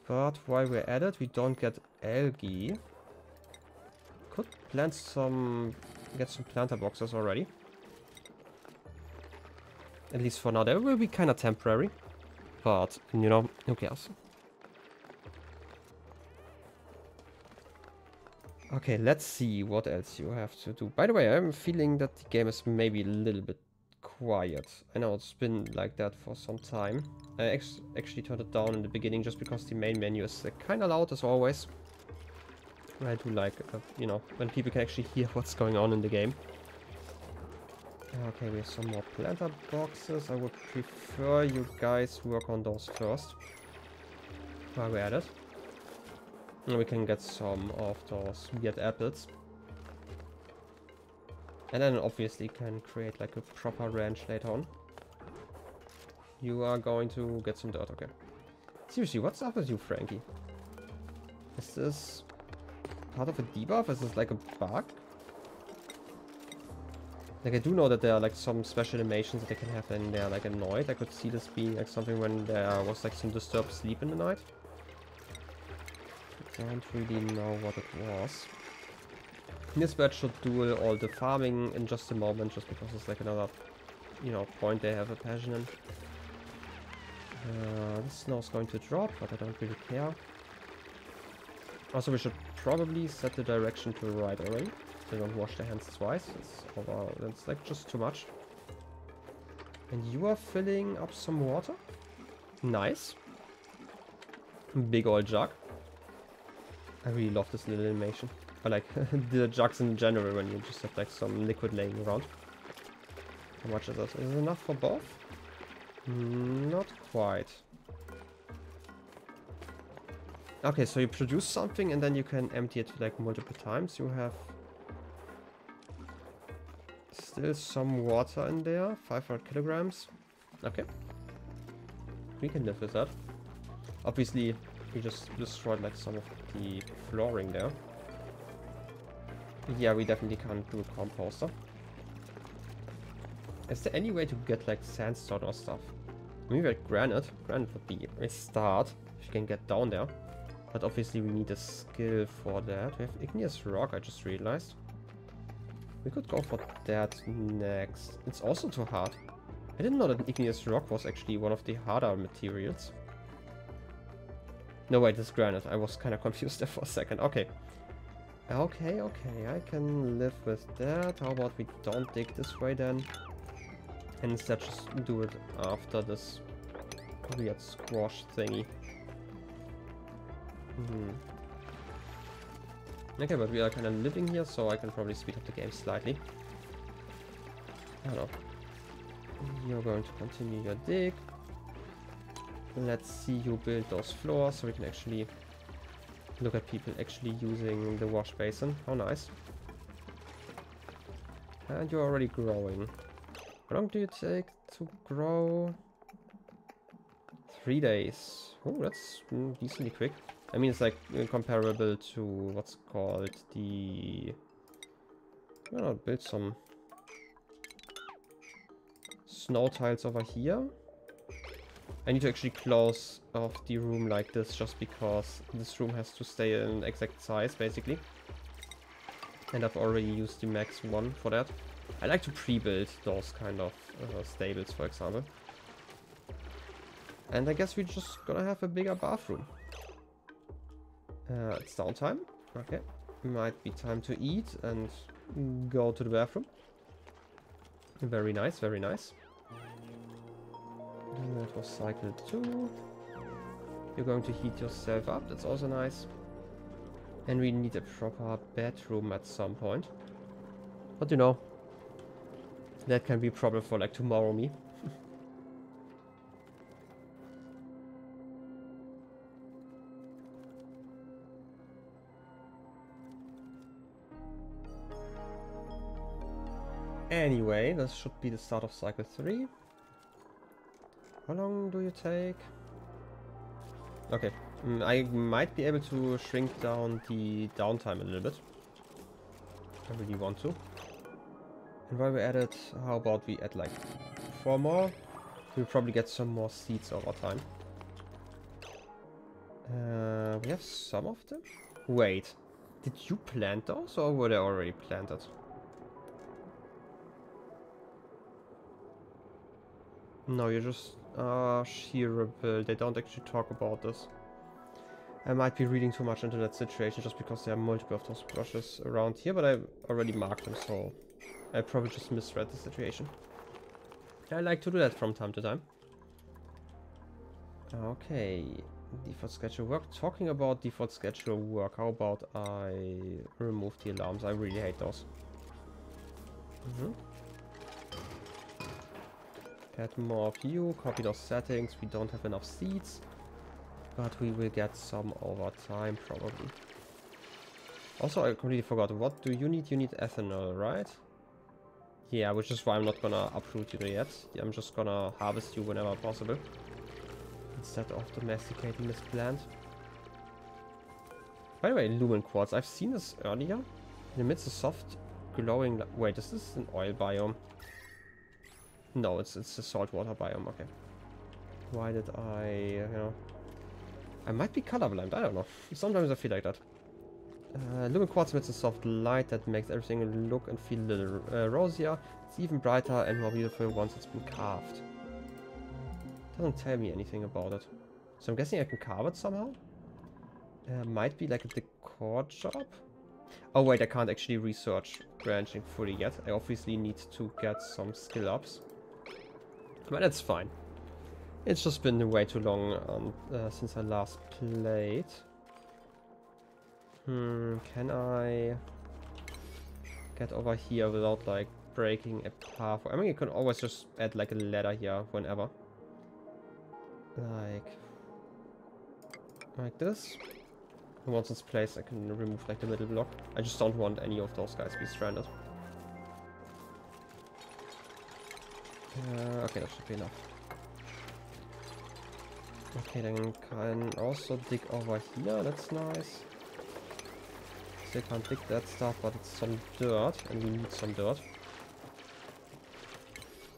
But while we're at it, we don't get algae. Could plant some... get some planter boxes already. At least for now. They will be kind of temporary. But, you know, who cares? Okay, let's see what else you have to do. By the way, I'm feeling that the game is maybe a little bit quiet. I know it's been like that for some time. I actually turned it down in the beginning just because the main menu is kind of loud as always. I do like, you know, when people can actually hear what's going on in the game. Okay, we have some more planter boxes. I would prefer you guys work on those first. While we're at it. And we can get some of those weird apples. And then obviously can create like a proper ranch later on. You are going to get some dirt, okay. Seriously, what's up with you, Frankie? Is this part of a debuff? Is this like a bug? Like, I do know that there are like some special animations that they can have when they're like annoyed. I could see this being like something when there was like some disturbed sleep in the night. I don't really know what it was. This bird should do all the farming in just a moment, just because it's like another, you know, point they have a passion in. This snow is going to drop, but I don't really care. Also, we should probably set the direction to the right already. They don't wash their hands twice. It's like just too much. And you are filling up some water. Nice. Big old jug. I really love this little animation. I like the jugs in general when you just have like some liquid laying around. How much is that? Is it enough for both? Not quite. Okay, so you produce something and then you can empty it like multiple times. You have still some water in there, 500 kilograms. Okay. We can live with that. Obviously, we just destroyed like some of the flooring there. Yeah, we definitely can't do a composter. Is there any way to get like sandstone or stuff? Maybe like granite. Granite would be a start if you can get down there. But obviously we need a skill for that. We have igneous rock, I just realized. We could go for that next. It's also too hard. I didn't know that igneous rock was actually one of the harder materials. No, wait, it's granite. I was kind of confused there for a second. Okay. Okay, I can live with that. How about we don't dig this way then? And instead just do it after this weird squash thingy. Okay, but we are kind of living here, so I can probably speed up the game slightly. I don't know. You're going to continue your dig. Let's see you build those floors so we can actually look at people actually using the wash basin. How nice. And you're already growing. How long do you take to grow? 3 days. Oh, that's decently quick. I mean, it's like comparable to what's called the... I don't know, build some snow tiles over here. I need to actually close off the room like this just because this room has to stay in exact size, basically. And I've already used the max one for that. I like to pre-build those kind of stables, for example. And I guess we're just gonna have a bigger bathroom. It's downtime. Okay. Might be time to eat and go to the bathroom. Very nice, very nice. That was cycle 2. You're going to heat yourself up. That's also nice. And we need a proper bedroom at some point. But you know, that can be a problem for like tomorrow me. Anyway, this should be the start of cycle 3. How long do you take? Okay, I might be able to shrink down the downtime a little bit. I really want to. And while we're at it, how about we add like 4 more? We'll probably get some more seeds over time. We have some of them? Wait, did you plant those or were they already planted? No, you're just... shearable. They don't actually talk about this. I might be reading too much into that situation just because there are multiple of those brushes around here, but I already marked them, so I probably just misread the situation. I like to do that from time to time. Okay, default schedule work. Talking about default schedule work, how about I remove the alarms? I really hate those. Add more of you, copy those settings. We don't have enough seeds, but we will get some over time probably. Also, I completely forgot, what do you need? You need ethanol, right? Yeah, which is why I'm not gonna uproot you yet. I'm just gonna harvest you whenever possible, instead of domesticating this plant. By the way, lumen quartz, I've seen this earlier. In the midst of soft glowing... Wait, is this an oil biome? No, it's a saltwater biome, okay. Why did I, you know... I might be colorblind, I don't know. Sometimes I feel like that. Lumen quartz emits a soft light that makes everything look and feel a little rosier. It's even brighter and more beautiful once it's been carved. Doesn't tell me anything about it. So I'm guessing I can carve it somehow? Might be like a decor job? Oh wait, I can't actually research branching fully yet. I obviously need to get some skill ups. But that's fine. It's just been way too long since I last played. Can I get over here without like breaking a path? I mean, you can always just add like a ladder here whenever. Like this. And once it's placed, I can remove like the middle block. I just don't want any of those guys to be stranded. Okay, that should be enough. Okay, then can also dig over here. That's nice. Still can't dig that stuff, but it's some dirt, and we need some dirt.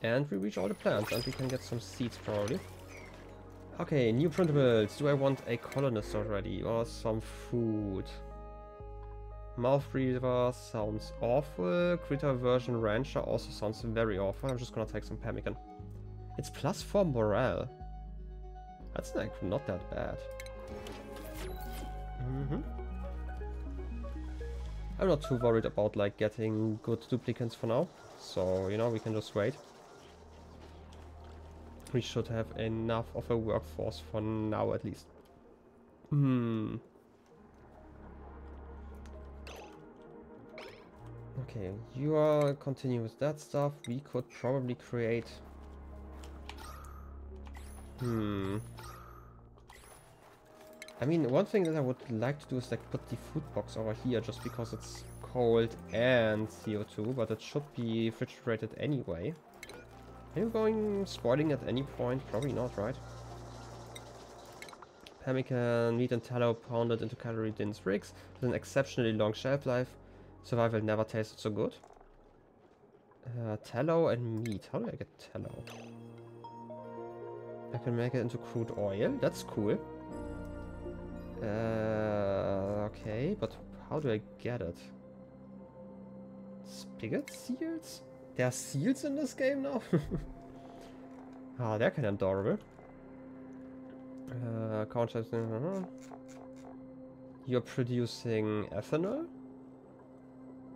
And we reach all the plants, and we can get some seeds probably. Okay, new printables. Do I want a colonist already, or some food? Mouth breather sounds awful. Critter version rancher also sounds very awful. I'm just gonna take some pemmican. It's +4 morale. That's like not that bad. I'm not too worried about like getting good duplicants for now, so you know, we can just wait. We should have enough of a workforce for now at least. Okay, you are continue with that stuff. We could probably create I mean, one thing that I would like to do is like put the food box over here just because it's cold and CO2, but it should be refrigerated anyway. Are you going spoiling at any point? Probably not, right? Pemmican, meat and tallow pounded into calorie-dense bricks with an exceptionally long shelf life. Survival never tasted so good. Tallow and meat. How do I get tallow? I can make it into crude oil. That's cool. Okay, but how do I get it? Spigot seals? There are seals in this game now? Ah, they're kind of adorable. You're producing ethanol?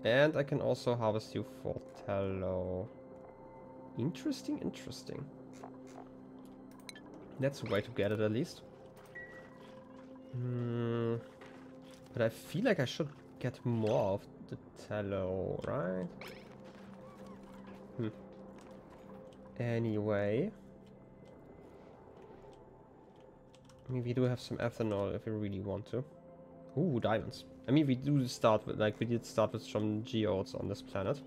And I can also harvest you for tallow. Interesting, interesting. That's a way to get it at least. But I feel like I should get more of the tallow, right? Anyway. I mean, we do have some ethanol if we really want to. Ooh, diamonds. I mean, we do start with, like, we did start with some geodes on this planet.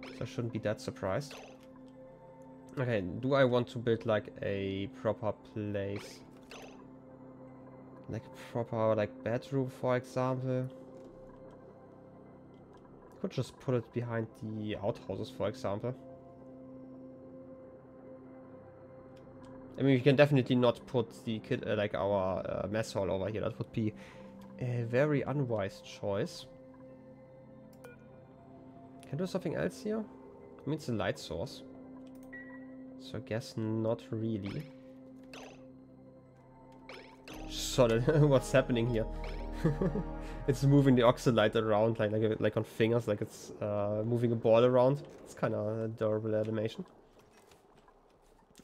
So I shouldn't be that surprised. Okay, do I want to build, like, a proper place? Like, a proper, like, bedroom, for example? Could just put it behind the outhouses, for example. I mean, we can definitely not put the like our mess hall over here. That would be a very unwise choice. Can I do something else here? I mean, it's a light source. So I guess not really. Solid. What's happening here? It's moving the oxalite around like on fingers, like it's moving a ball around. It's kind of adorable animation.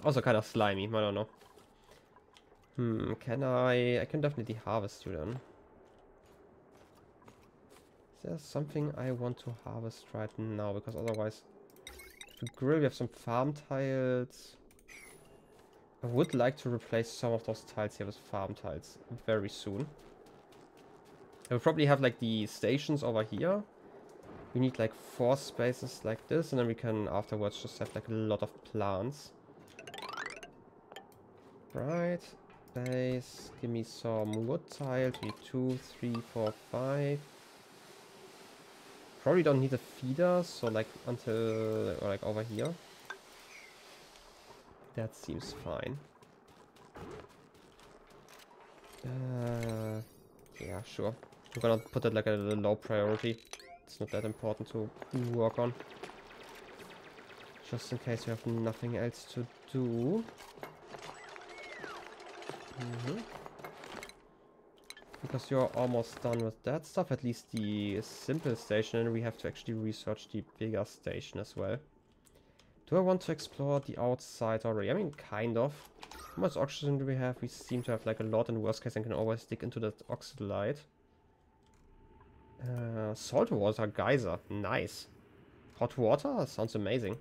Also kind of slimy, I don't know. Can I can definitely harvest you then. Is there something I want to harvest right now? Because otherwise, to grill we have some farm tiles. I would like to replace some of those tiles here with farm tiles very soon. I will probably have like the stations over here. We need like 4 spaces like this, and then we can afterwards just have like a lot of plants. Right, base, give me some wood tiles. We need 2, 3, 4, 5. Probably don't need a feeder, so like until, or like over here. That seems fine. Yeah, sure. We're gonna put it like a low priority. It's not that important to work on. Just in case you have nothing else to do. Because you're almost done with that stuff, at least the simple station, and we have to actually research the bigger station as well. Do I want to explore the outside already? I mean, kind of. How much oxygen do we have? We seem to have like a lot. In worst case, I can always dig into that oxalite. Saltwater geyser. Nice. Hot water? Sounds amazing.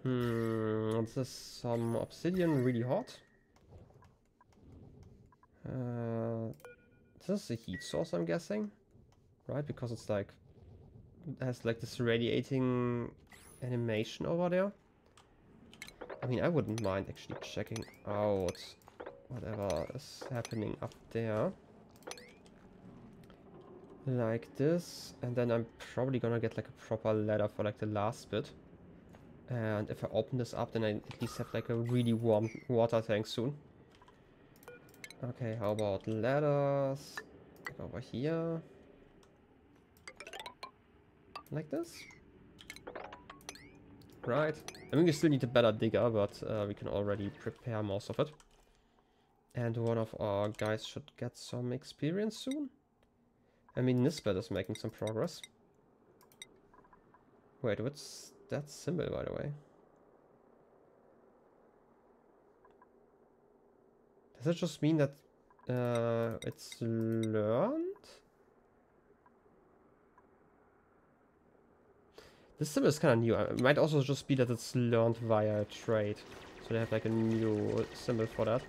This is some obsidian, really hot. This is a heat source, I'm guessing. Right? Because it's like... it has like this radiating animation over there. I mean, I wouldn't mind actually checking out whatever is happening up there. Like this. And then I'm probably gonna get like a proper ladder for like the last bit. And if I open this up, then I at least have like a really warm water tank soon. Okay, how about ladders? Like over here. Like this. Right. I mean, we still need a better digger, but we can already prepare most of it. And one of our guys should get some experience soon. I mean, Nisbet is making some progress. Wait, what's that symbol, by the way? Does it just mean that it's learned? This symbol is kind of new. It might also just be that it's learned via trade. So they have like a new symbol for that.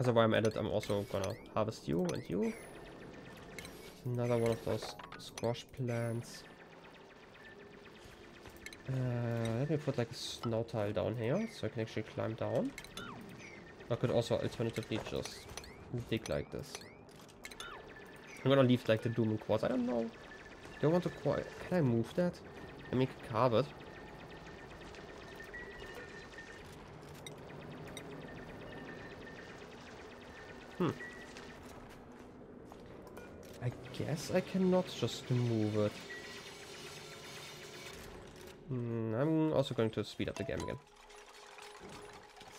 So while I'm at it, I'm also gonna harvest you and you. Another one of those squash plants. Let me put like a snow tile down here, so I can actually climb down. I could also alternatively just dig like this. I'm gonna leave like the doom and quartz. I don't know. Do I want to can I move that? I mean, carve it. I guess I cannot just move it. I'm also going to speed up the game again.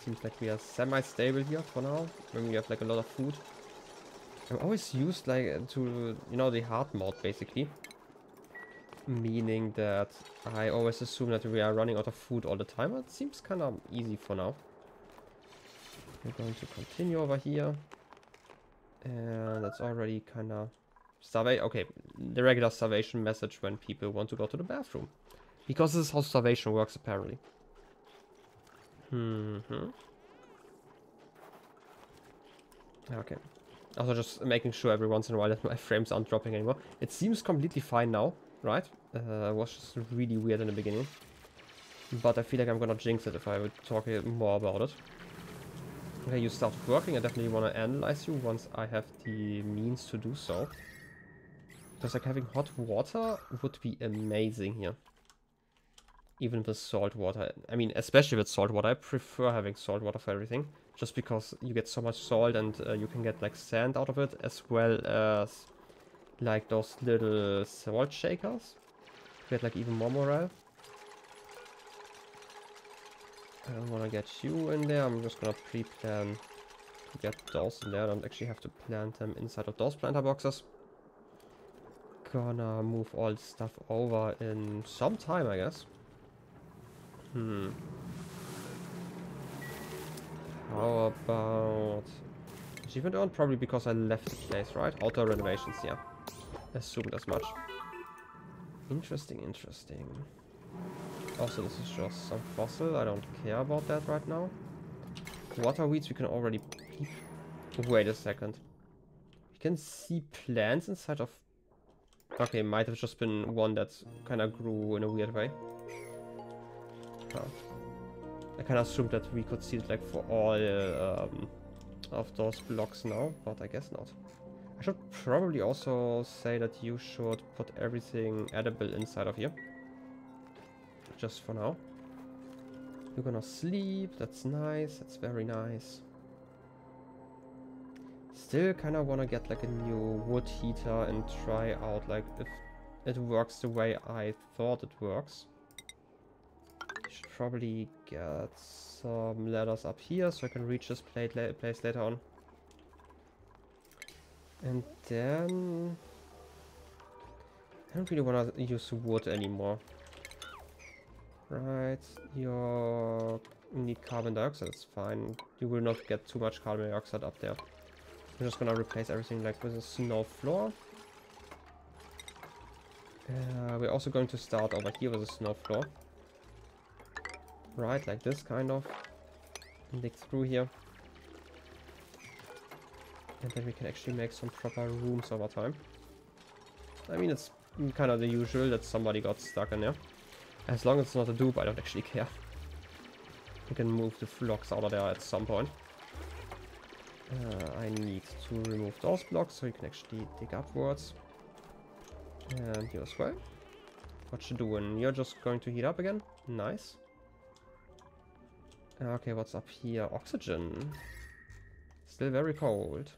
Seems like we are semi-stable here for now, when we have like a lot of food. I'm always used like to, you know, the hard mode basically. Meaning that I always assume that we are running out of food all the time. It seems kind of easy for now. We're going to continue over here. And that's already kind of starvation. Okay, the regular starvation message when people want to go to the bathroom. Because this is how starvation works apparently. Okay. Also just making sure every once in a while that my frames aren't dropping anymore. It seems completely fine now, right? It was just really weird in the beginning. But I feel like I'm gonna jinx it if I would talk more about it. Okay, you started working. I definitely want to analyze you once I have the means to do so. Because like having hot water would be amazing here. Even with salt water. I mean, especially with salt water. I prefer having salt water for everything. Just because you get so much salt and you can get like sand out of it. As well as like those little salt shakers. Get like even more morale. I don't want to get you in there. I'm just gonna pre-plan to get those in there. I don't actually have to plant them inside of those planter boxes. Gonna move all the stuff over in some time, I guess. How about achievement earned? Probably because I left the place, right? Auto renovations, yeah. Assumed as much. Interesting, interesting. Also, this is just some fossil. I don't care about that right now. Water weeds we can already peep. Wait a second. We can see plants inside of... Okay, might have just been one that kind of grew in a weird way. Huh. I kind of assumed that we could see it like for all of those blocks now, but I guess not. I should probably also say that you should put everything edible inside of here. Just for now. You're gonna sleep, that's nice, that's very nice. Still kind of want to get like a new wood heater and try out like if it works the way I thought it works. Should probably get some ladders up here so I can reach this place later on. And then I don't really want to use wood anymore. Right, you need carbon dioxide, it's fine. You will not get too much carbon dioxide up there. I'm just gonna replace everything like with a snow floor. We're also going to start over here with a snow floor. Right, like this kind of. And dig through here. And then we can actually make some proper rooms over time. I mean, it's kind of the usual that somebody got stuck in there. As long as it's not a dupe, I don't actually care. We can move the blocks out of there at some point. I need to remove those blocks so you can actually dig upwards. And you as well. What you doing? You're just going to heat up again? Nice. Okay, what's up here? Oxygen. Still very cold.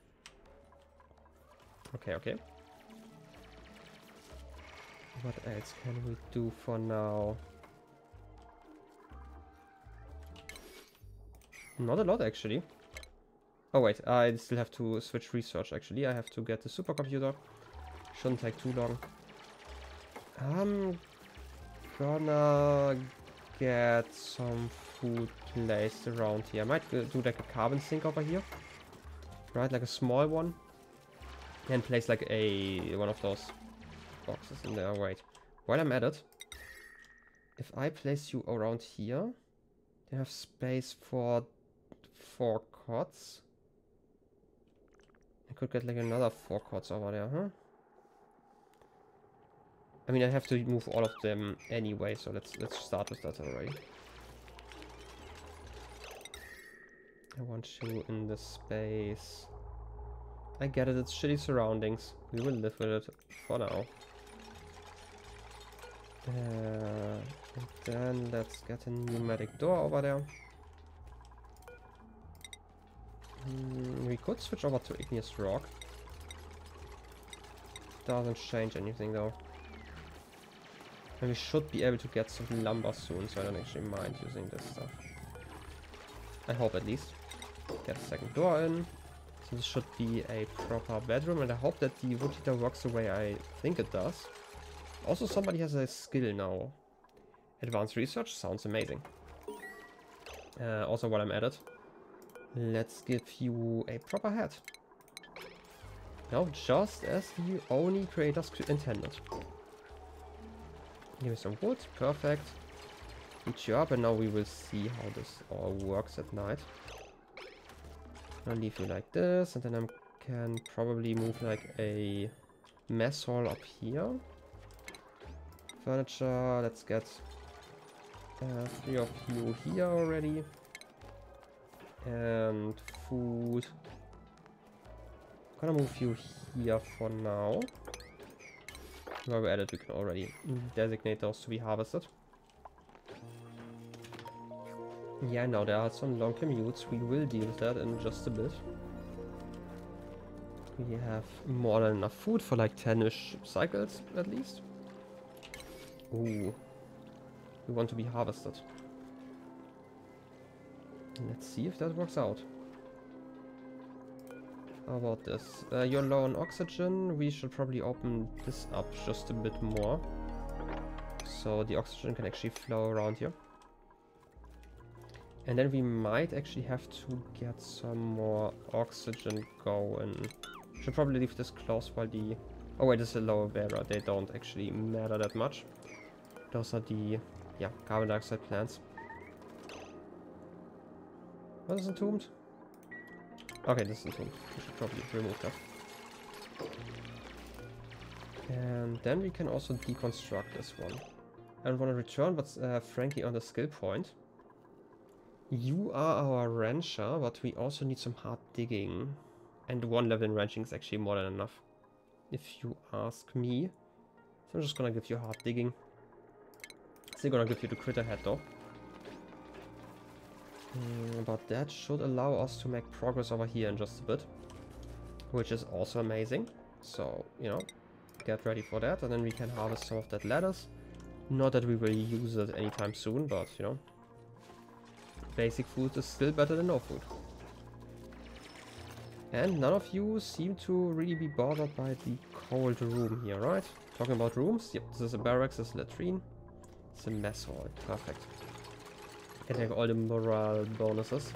Okay, okay. What else can we do for now? Not a lot, actually. Oh wait, I still have to switch research, actually. I have to get the supercomputer. Shouldn't take too long. I'm gonna get some food placed around here. I might do like a carbon sink over here. Right, like a small one. And place like one of those boxes in there. Wait, while I'm at it, if I place you around here, They have space for 4 cots. I could get like another 4 cots over there, huh? I mean, I have to move all of them anyway, so let's start with that already. I want you in this space. I get it, it's shitty surroundings. We will live with it for now. And then let's get a pneumatic door over there. We could switch over to igneous rock. Doesn't change anything though. And we should be able to get some lumber soon, so I don't actually mind using this stuff. I hope at least. Get a second door in. So this should be a proper bedroom, and I hope that the wood heater works the way I think it does. Also, somebody has a skill now. Advanced research sounds amazing. Also, while I'm at it, let's give you a proper hat. Now, just as the ONI creators intended. Give me some wood, perfect. Heat you up, and now we will see how this all works at night. I'll leave you like this, and then I can probably move like a mess hall up here. Furniture, let's get 3 of you here already. And food. I'm gonna move you here for now. While we're at it, we can already designate those to be harvested. Yeah, now there are some long commutes. We will deal with that in just a bit. We have more than enough food for like 10-ish cycles at least. Ooh. We want to be harvested. Let's see if that works out. How about this? You're low on oxygen. We should probably open this up just a bit more. So the oxygen can actually flow around here. And then we might actually have to get some more oxygen going. Should probably leave this closed while the... Oh wait, this is a lower bearer. They don't actually matter that much. Those are the, yeah, carbon dioxide plants. What is entombed? Okay, this is entombed. We should probably remove that. And then we can also deconstruct this one. I don't want to return, but frankly on the skill point. You are our rancher, but we also need some hard digging. And 1 level in ranching is actually more than enough, if you ask me. So I'm just gonna give you hard digging. Still gonna give you the critter head though. But that should allow us to make progress over here in just a bit. Which is also amazing. So, you know, get ready for that. And then we can harvest some of that lettuce. Not that we will use it anytime soon, but, you know. Basic food is still better than no food. And none of you seem to really be bothered by the cold room here, right? Talking about rooms, yep, this is a barracks, this is a latrine. It's a mess hall, perfect. Getting all the morale bonuses.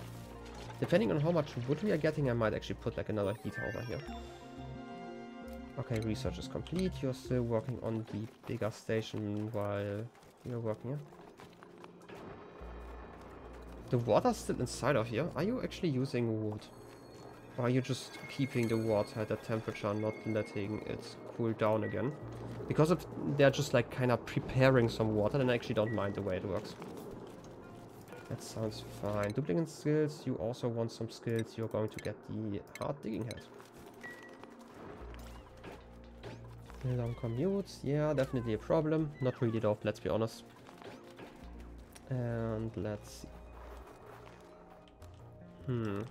Depending on how much wood we are getting, I might actually put like another heater over here. Okay, research is complete. You're still working on the bigger station while you're working here. The water's still inside of here. Are you actually using wood? Or are you just keeping the water at that temperature, not letting it cool down again? Because if they're just like kind of preparing some water, then I actually don't mind the way it works. That sounds fine. Duplicate skills, you also want some skills. You're going to get the hard digging head. Long commutes, yeah, definitely a problem. Not really though, let's be honest. And let's see.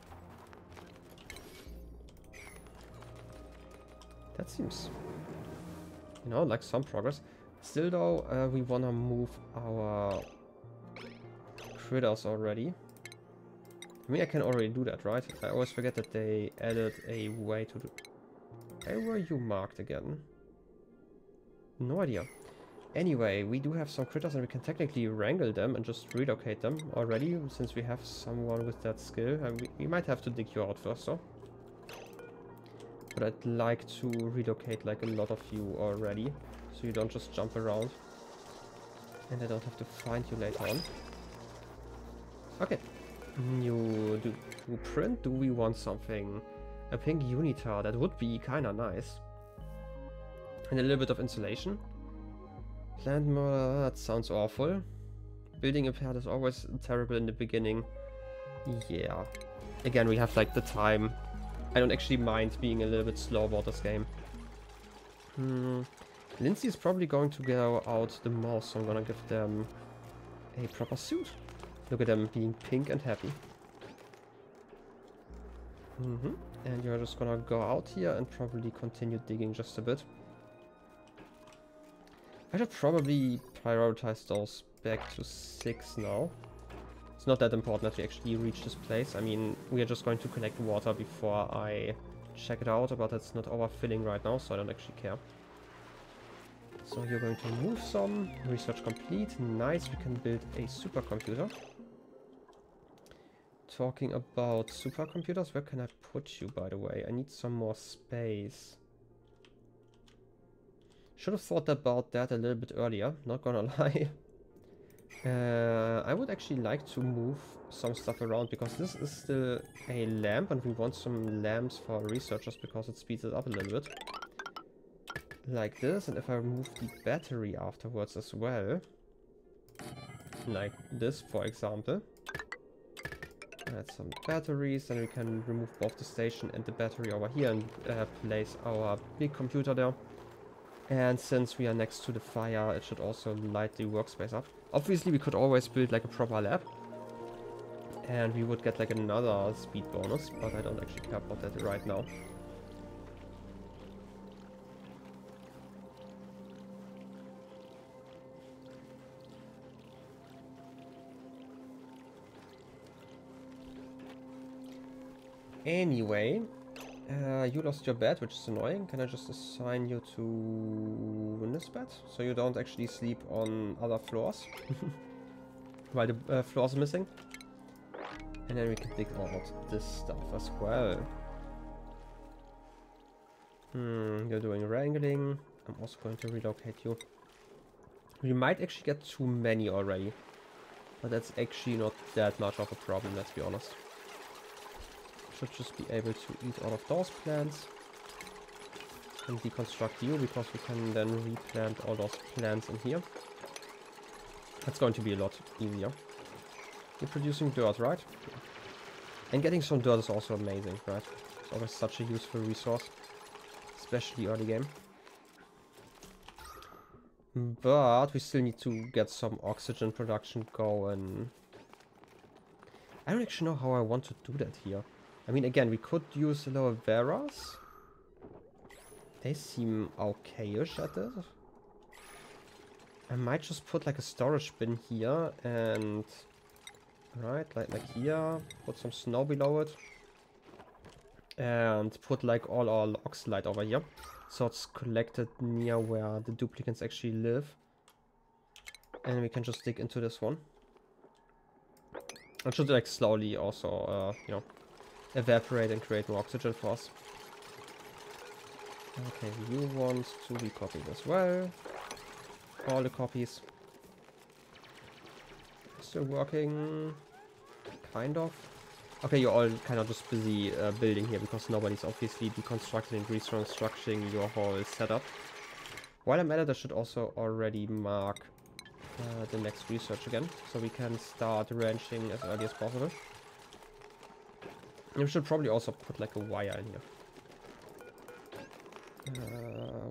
That seems, you know, like some progress. Still though, we wanna move our critters already. I mean, I can already do that, right? I always forget that they added a way to do... Where were you marked again? No idea. Anyway, we do have some critters and we can technically wrangle them and just relocate them already, since we have someone with that skill. And we might have to dig you out first, though. But I'd like to relocate like a lot of you already, so you don't just jump around. And I don't have to find you later on. Okay. New blueprint. Do we want something? A pink unitar. That would be kinda nice. And a little bit of insulation. Plant model. That sounds awful. Building a pad is always terrible in the beginning. Yeah. Again, we have like the time. I don't actually mind being a little bit slow about this game. Lindsay is probably going to go out the most, so I'm gonna give them a proper suit. Look at them being pink and happy. And you're just gonna go out here and probably continue digging just a bit. I should probably prioritize those back to 6 now. It's not that important that we actually reach this place. I mean, we are just going to collect water before I check it out, but it's not overfilling right now, so I don't actually care. So you're going to move some. Research complete. Nice, we can build a supercomputer. Talking about supercomputers, where can I put you, by the way? I need some more space. Should have thought about that a little bit earlier, not gonna lie. I would actually like to move some stuff around because this is still a lamp and we want some lamps for researchers because it speeds it up a little bit. Like this, and if I remove the battery afterwards as well, like this for example, add some batteries, then we can remove both the station and the battery over here and place our big computer there. And since we are next to the fire, it should also light the workspace up. Obviously, we could always build like a proper lab. And we would get like another speed bonus, but I don't actually care about that right now. Anyway, you lost your bed, which is annoying. Can I just assign you to this bed? So you don't actually sleep on other floors. While the floors are missing. And then we can dig out this stuff as well. You're doing wrangling. I'm also going to relocate you. We might actually get too many already. But that's actually not that much of a problem, let's be honest. Should just be able to eat all of those plants and deconstruct you because we can then replant all those plants in here. That's going to be a lot easier. You're producing dirt, right? Yeah. And getting some dirt is also amazing, right? It's always such a useful resource, especially early game. But we still need to get some oxygen production going. I don't actually know how I want to do that here. I mean, again, we could use aloe veras. They seem okay-ish at this. I might just put like a storage bin here and... Right, like here. Put some snow below it. And put like all our oxalite over here. So it's collected near where the duplicates actually live. And we can just dig into this one. It should like slowly also, you know, evaporate and create more oxygen for us. Okay, you want to be copied as well. All the copies. Still working. Kind of. Okay, you're all kind of just busy building here because nobody's obviously deconstructing and reconstructing your whole setup. While I'm at it, I should also already mark the next research again, so we can start ranching as early as possible. And we should probably also put like a wire in here.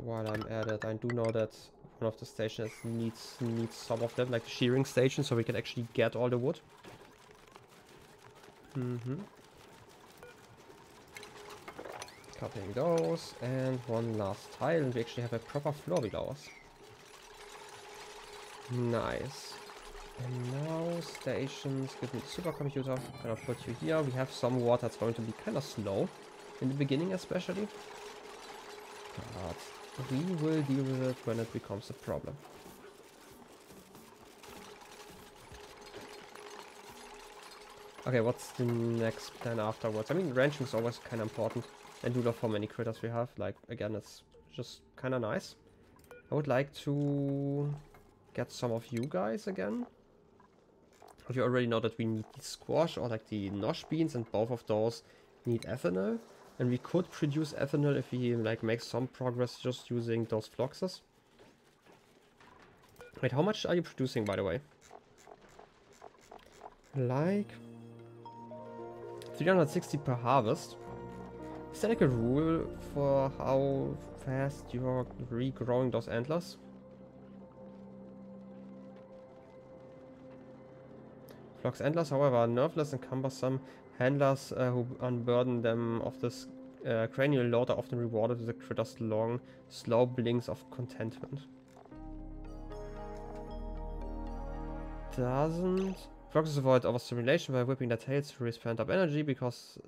While I'm at it, I do know that one of the stations needs some of them, like the shearing station, so we can actually get all the wood. Copying those, and one last tile, and we actually have a proper floor below us. Nice. And now stations, give me the supercomputer. I'm gonna put you here. We have some water. It's going to be kind of slow in the beginning, especially. But we will deal with it when it becomes a problem. Okay, what's the next plan afterwards? I mean, ranching is always kind of important. I do love how many critters we have. Like, again, it's just kind of nice. I would like to get some of you guys again. We already know that we need the squash or like the nosh beans, and both of those need ethanol. And we could produce ethanol if we like make some progress just using those floxes. Wait, how much are you producing, by the way? Like 360 per harvest. Is there like a rule for how fast you're regrowing those antlers? Flox antlers, however, are nerveless and cumbersome. Handlers who unburden them of this cranial load are often rewarded with the critter's long, slow blinks of contentment. Doesn't... Floxes avoid overstimulation by whipping their tails to release pent-up energy because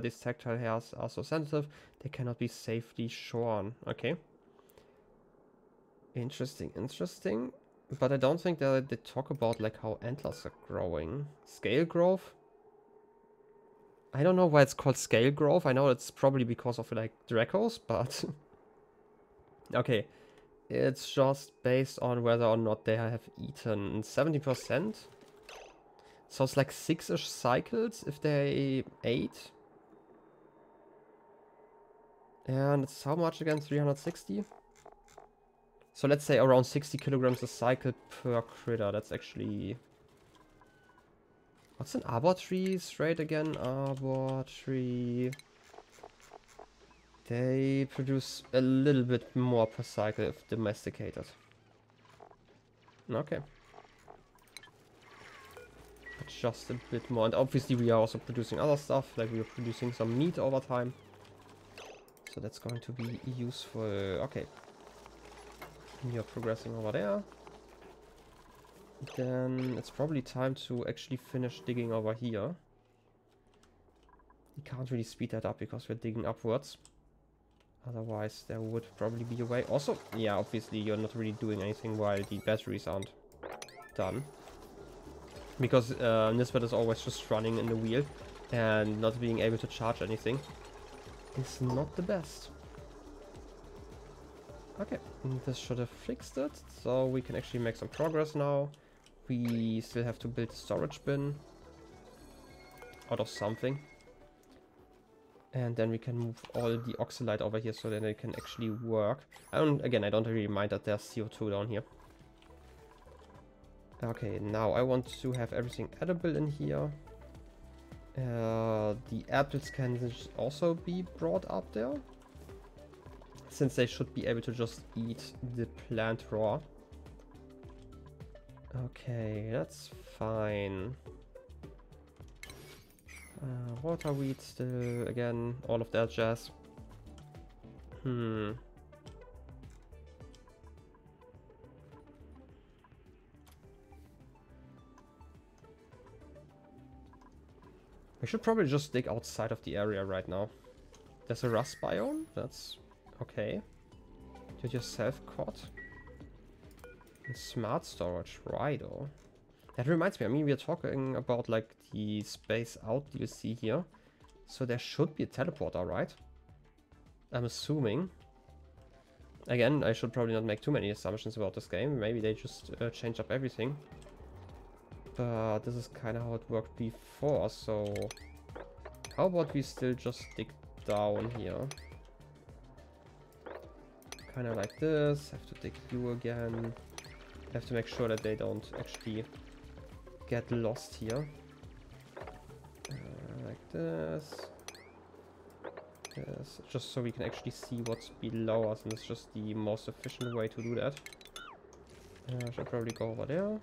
these tactile hairs are so sensitive they cannot be safely shorn. Okay. Interesting, interesting. But I don't think that they talk about like how antlers are growing. Scale growth? I don't know why it's called scale growth. I know it's probably because of like Dracos, but... okay. It's just based on whether or not they have eaten 70%. So it's like 6-ish cycles if they ate. And it's how much again? 360? So let's say around 60 kilograms a cycle per critter. That's actually... What's an arbor tree's rate again? Arbor tree... They produce a little bit more per cycle if domesticated. Okay. Just a bit more. And obviously we are also producing other stuff. Like we are producing some meat over time. So that's going to be useful. Okay. You're progressing over there. Then it's probably time to actually finish digging over here. You can't really speed that up because we're digging upwards. Otherwise there would probably be a way. Also, yeah, obviously you're not really doing anything while the batteries aren't done. Because Nisbet is always just running in the wheel and not being able to charge anything is not the best. Okay, this should have fixed it, so we can actually make some progress now. We still have to build a storage bin out of something. And then we can move all the oxalite over here so that it can actually work. I don't really mind that there's CO2 down here. Okay, now I want to have everything edible in here. The apples can also be brought up there, since they should be able to just eat the plant raw. Okay, that's fine. Water wheat still, again, all of that jazz. We should probably just dig outside of the area right now. There's a rust biome, that's okay. Did yourself caught. And smart storage, righto. That reminds me, I mean, we are talking about like the Space Out DLC here. So there should be a teleporter, right? I'm assuming. Again, I should probably not make too many assumptions about this game. Maybe they just change up everything. But this is kind of how it worked before, so... How about we still just dig down here? Kind of like this. Have to dig you again. Have to make sure that they don't actually get lost here. Like this. Yes, just so we can actually see what's below us, and it's just the most efficient way to do that. I should probably go over there.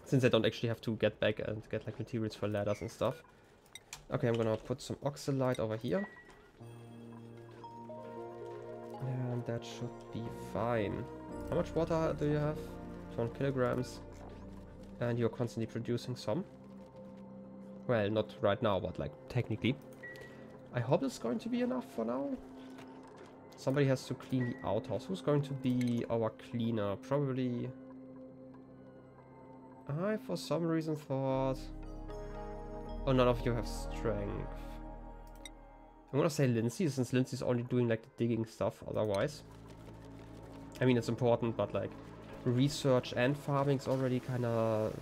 Since I don't actually have to get back and get like materials for ladders and stuff. Okay, I'm gonna put some oxalite over here. And that should be fine. How much water do you have? 200 kilograms. And you're constantly producing some. Well, not right now, but like technically. I hope it's going to be enough for now. Somebody has to clean the outhouse. Who's going to be our cleaner? Probably... I, for some reason, thought... Oh, none of you have strength. I'm gonna say Lindsay, since Lindsay's only doing like the digging stuff otherwise. I mean, it's important, but like research and farming is already kind of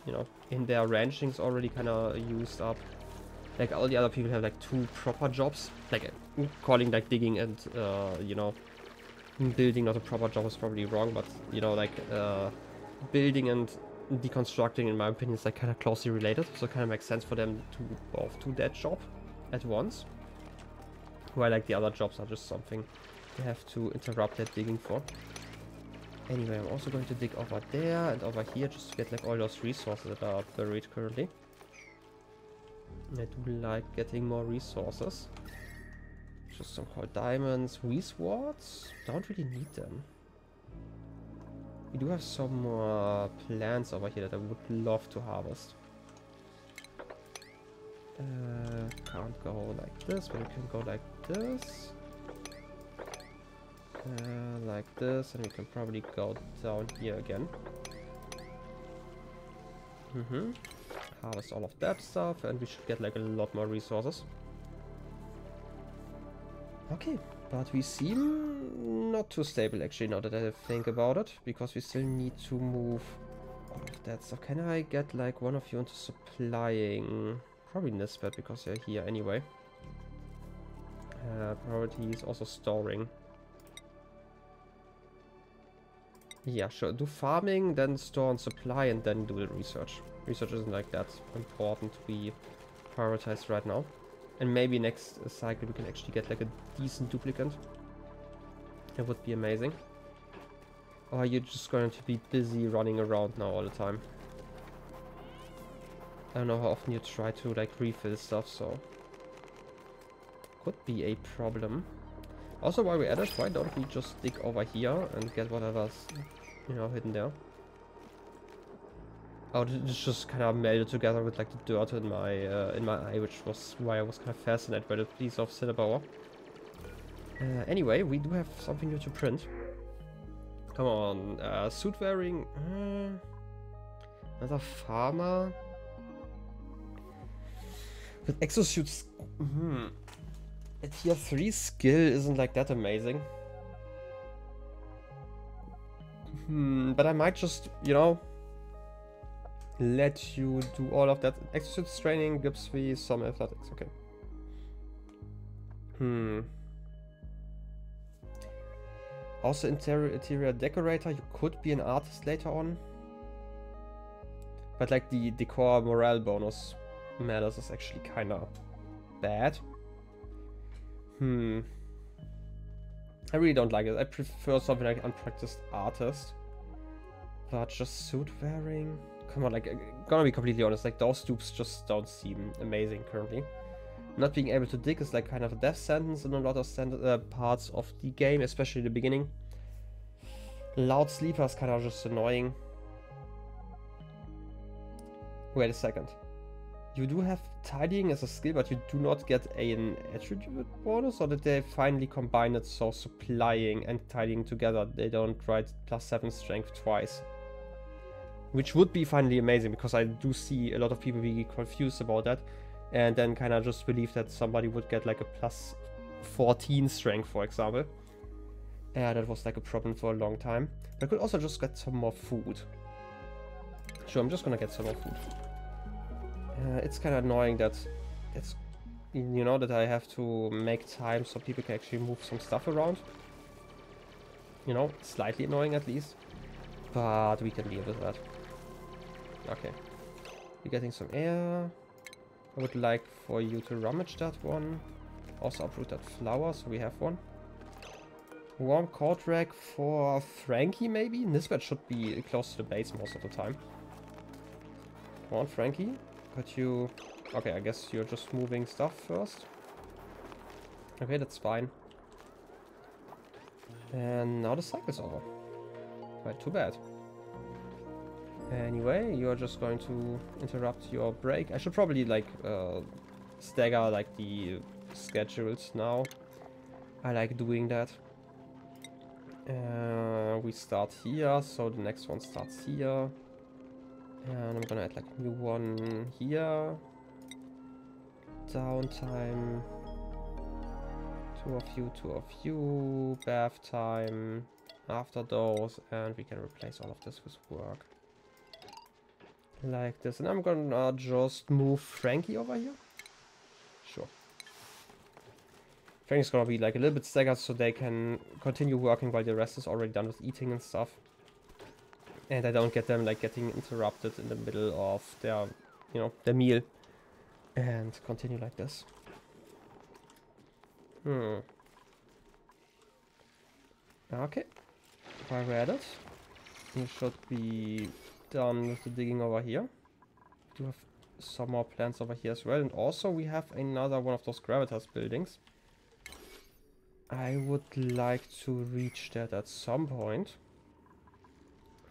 you know, in their ranching's already kind of used up. Like all the other people have like 2 proper jobs. Like calling like digging and you know, building not a proper job is probably wrong, but you know, like building and deconstructing, in my opinion, is like kind of closely related. So it kind of makes sense for them to both do that job at once. While like the other jobs are just something they have to interrupt their digging for. Anyway, I'm also going to dig over there and over here just to get like all those resources that are buried currently. I do like getting more resources. Just some cold diamonds, swords. Don't really need them. We do have some more plants over here that I would love to harvest. Can't go like this, but we can go like this. Like this, and we can probably go down here again. Harvest all of that stuff, and we should get like a lot more resources. Okay, but we seem not too stable actually, now that I think about it, because we still need to move all of that stuff. Can I get like one of you into supplying? Probably Nisbet, because they're here anyway. Priority is also storing. Yeah, sure. Do farming, then store and supply, and then do the research. Research isn't like that important to be prioritized right now. And maybe next cycle we can actually get like a decent duplicate. That would be amazing. Or are you just going to be busy running around now all the time? I don't know how often you try to like refill stuff, so could be a problem. Also, while we're at it, why don't we just dig over here and get whatever's, you know, hidden there? Oh, it's just kind of melded together with like the dirt in my eye, which was why I was kind of fascinated by the piece of cinnabar. Anyway, we do have something new to print. Come on, suit wearing. Another farmer. With exosuits. A tier 3 skill isn't like that amazing. But I might just, you know, let you do all of that. Exosuits training, gives me some athletics, okay. Also interior decorator, you could be an artist later on. But like the decor morale bonus matters is actually kinda bad. I really don't like it. I prefer something like unpracticed artist. But just suit wearing? Come on, like, gonna be completely honest, like those dupes just don't seem amazing currently. Not being able to dig is like kind of a death sentence in a lot of parts of the game, especially the beginning. Loud sleeper is kind of just annoying. Wait a second. You do have tidying as a skill, but you do not get an attribute bonus, or did they finally combine it so supplying and tidying together they don't write +7 strength twice? Which would be finally amazing, because I do see a lot of people being confused about that, and then kind of just believe that somebody would get like a +14 strength, for example. Yeah, that was like a problem for a long time. But I could also just get some more food. Sure, I'm just gonna get some more food. It's kind of annoying that it's, you know, that I have to make time so people can actually move some stuff around. You know, slightly annoying at least. But we can deal with that. Okay. We're getting some air. I would like for you to rummage that one. Also uproot that flower, so we have one. Warm coat rack for Frankie, maybe? Nisbet should be close to the base most of the time. Come on, Frankie. Could you... Okay, I guess you're just moving stuff first. Okay, that's fine. And now the cycle's over. Right, too bad. Anyway, you're just going to interrupt your break. I should probably, like, stagger, like, the schedules now. I like doing that. We start here, so the next one starts here. And I'm gonna add like a new one here. Downtime. Two of you. Bath time. After those. And we can replace all of this with work. Like this. And I'm gonna just move Frankie over here. Sure. Frankie's gonna be like a little bit staggered so they can continue working while the rest is already done with eating and stuff. And I don't get them like getting interrupted in the middle of their, you know, their meal. And continue like this. Okay. While we're at it, we should be done with the digging over here. We do have some more plants over here as well. And also we have another one of those gravitas buildings. I would like to reach that at some point.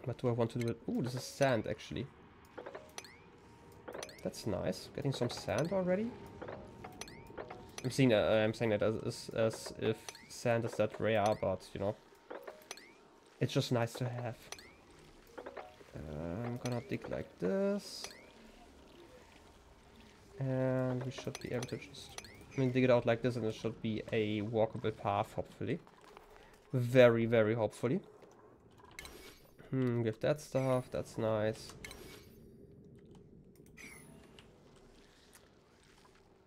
What do I want to do? Ooh, this is sand actually. That's nice. Getting some sand already. I'm saying that as if sand is that rare, but you know, it's just nice to have. I'm gonna dig like this, and we should be able to just, dig it out like this, and it should be a walkable path, hopefully. Very, very hopefully. Give that stuff. That's nice.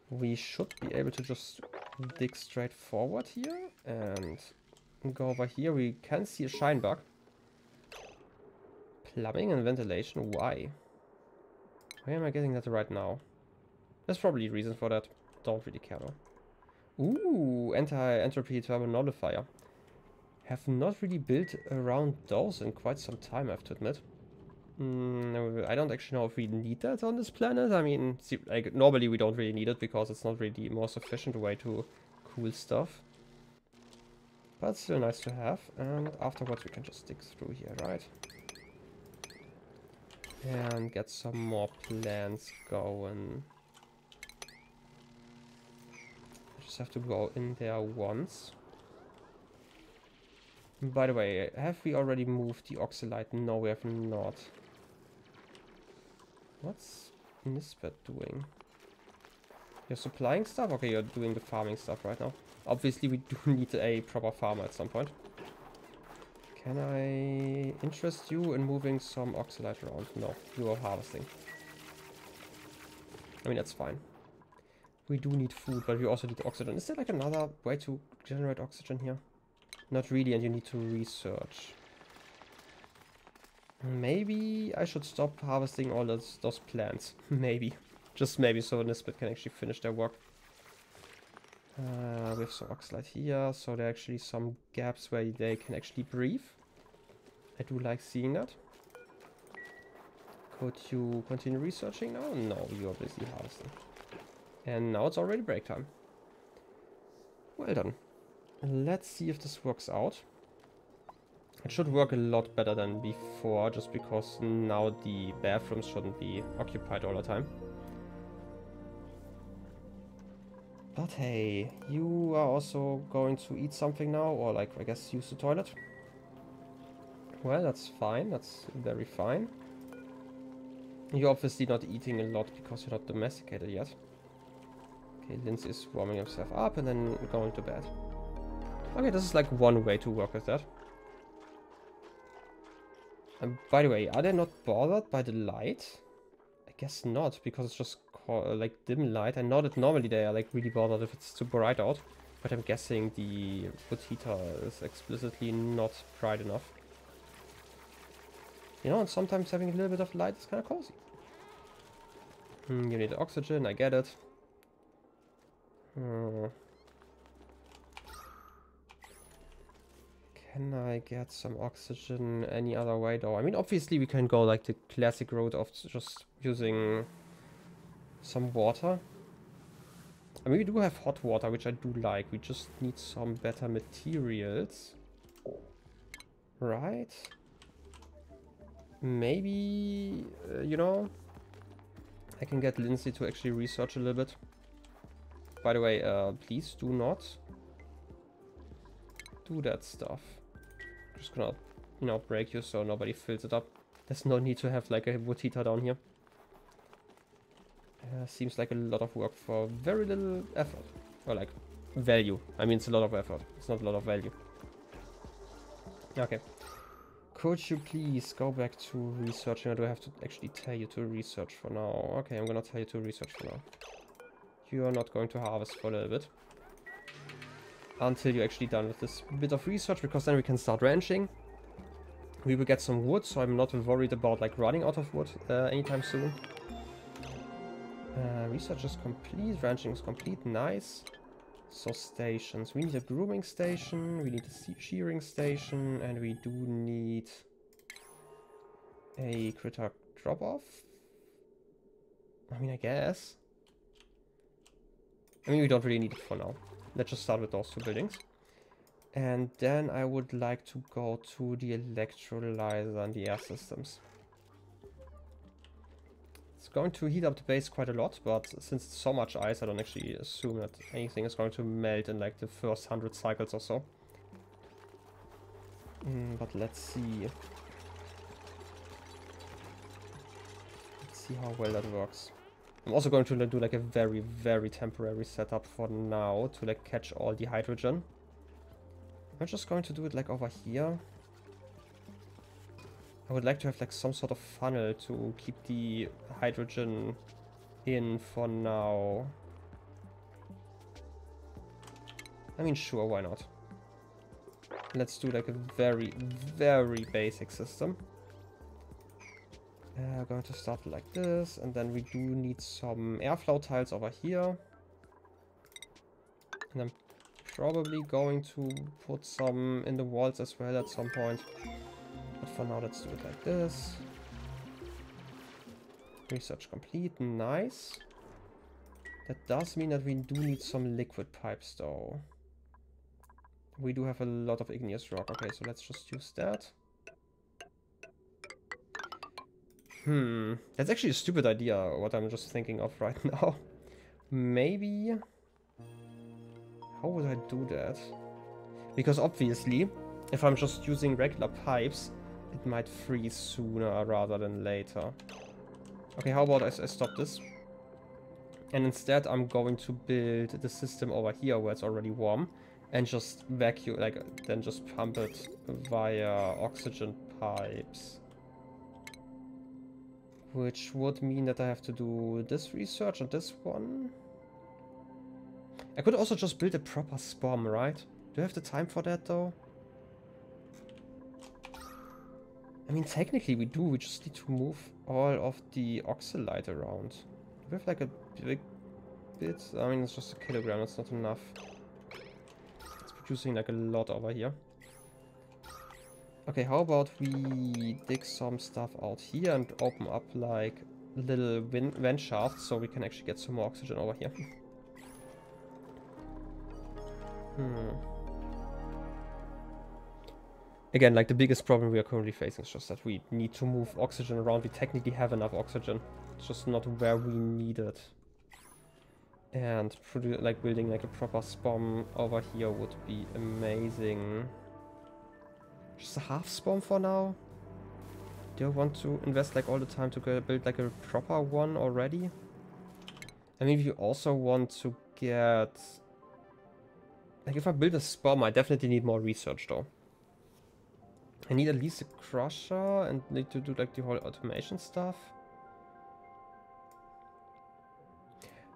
We should be able to just dig straight forward here and go over here. We can see a shine bug. Plumbing and ventilation. Why? Why am I getting that right now? There's probably a reason for that. Don't really care though. Ooh, anti-entropy turbo nullifier. Have not really built around those in quite some time, I have to admit. I don't actually know if we need that on this planet. I mean, see, like, normally we don't really need it because it's not really the most efficient way to cool stuff. But still nice to have. And afterwards we can just stick through here, right? And get some more plants going. I just have to go in there once. By the way, have we already moved the oxalite? No, we have not. What's Nisbet doing? You're supplying stuff? Okay, you're doing the farming stuff right now. Obviously, we do need a proper farmer at some point. Can I interest you in moving some oxalite around? No, you are harvesting. I mean, that's fine. We do need food, but we also need oxygen. Is there like another way to generate oxygen here? Not really, and you need to research. Maybe I should stop harvesting all those plants. Maybe. Just maybe, so Nisbet can actually finish their work. We have some oxalite here, so there are actually some gaps where they can actually breathe. I do like seeing that. Could you continue researching now? No, you are busy harvesting. And now it's already break time. Well done. Let's see if this works out. It should work a lot better than before, just because now the bathrooms shouldn't be occupied all the time. But hey, you are also going to eat something now, or like, I guess, use the toilet. Well, that's fine, that's very fine. You're obviously not eating a lot because you're not domesticated yet. Okay, Lindsay is warming himself up and then going to bed. Okay, this is like one way to work with that. And by the way, are they not bothered by the light? I guess not, because it's just like dim light. I know that normally they are like really bothered if it's too bright out, but I'm guessing the wood heater is explicitly not bright enough. You know, and sometimes having a little bit of light is kind of cozy. You need oxygen, I get it. Can I get some oxygen any other way though? I mean, obviously we can go like the classic route of just using some water. I mean, we do have hot water, which I do like. We just need some better materials. Right? Maybe, you know, I can get Lindsay to actually research a little bit. By the way, please do not do that stuff. Just gonna, you know, break you so nobody fills it up. There's no need to have like a wood heater down here. Seems like a lot of work for very little effort. Or like, value. I mean, it's a lot of effort. It's not a lot of value. Okay. Could you please go back to researching, or do I have to actually tell you to research for now? Okay, I'm gonna tell you to research for now. You are not going to harvest for a little bit. Until you're actually done with this bit of research, because then we can start ranching. We will get some wood, so I'm not worried about like running out of wood anytime soon. Research is complete, ranching is complete, nice. So stations, we need a grooming station, we need a shearing station, and we do need a critter drop-off. I mean, I guess. I mean, we don't really need it for now. Let's just start with those two buildings. And then I would like to go to the electrolyzer and the air systems. It's going to heat up the base quite a lot, but since it's so much ice, I don't actually assume that anything is going to melt in like the first 100 cycles or so. But let's see. Let's see how well that works. I'm also going to do like a very, very temporary setup for now to like catch all the hydrogen. I'm just going to do it like over here. I would like to have like some sort of funnel to keep the hydrogen in for now. I mean, sure, why not? Let's do like a very, very basic system. Going to start like this, and then we do need some airflow tiles over here. And I'm probably going to put some in the walls as well at some point. But for now, let's do it like this. Research complete, nice. That does mean that we do need some liquid pipes though. We do have a lot of igneous rock. Okay, so let's just use that. That's actually a stupid idea, what I'm just thinking of right now. Maybe... How would I do that? Because obviously, if I'm just using regular pipes, it might freeze sooner rather than later. Okay, how about I stop this? And instead I'm going to build the system over here where it's already warm. And just vacuum, like, then just pump it via oxygen pipes. Which would mean that I have to do this research on this one. I could also just build a proper spawn, right? Do I have the time for that though? I mean, technically we do. We just need to move all of the oxalite around. Do we have like a big bit? I mean, it's just a kilogram. That's not enough. It's producing like a lot over here. Okay, how about we dig some stuff out here and open up like little vent shafts so we can actually get some more oxygen over here. Again, like the biggest problem we are currently facing is just that we need to move oxygen around. We technically have enough oxygen. It's just not where we need it. And like building like a proper spawn over here would be amazing. Just a half spawn for now. Do I want to invest like all the time to build like a proper one already? I mean, if you also want to get... Like if I build a spawn, I definitely need more research though. I need at least a crusher and need to do like the whole automation stuff.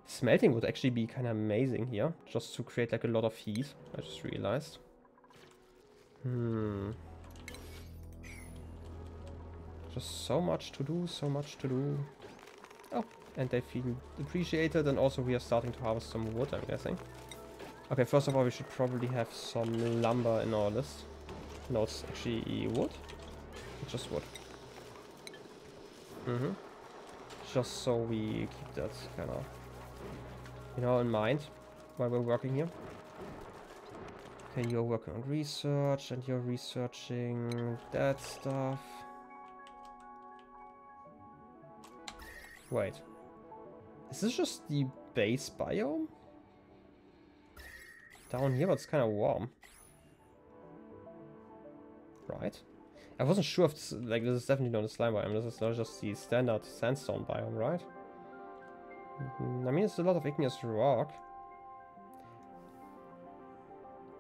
Smelting would actually be kind of amazing here, just to create like a lot of heat. I just realized. Just so much to do, so much to do. Oh, and they feel appreciated, and also we are starting to harvest some wood, I'm guessing. Okay, first of all, we should probably have some lumber in our list. No, it's actually wood. It's just wood. Just so we keep that kind of, you know, in mind while we're working here. Okay, you're working on research and you're researching that stuff. Wait. Is this just the base biome? Down here, but it's kind of warm. Right? I wasn't sure if this, like, this is definitely not a slime biome. This is not just the standard sandstone biome, right? I mean, it's a lot of igneous rock.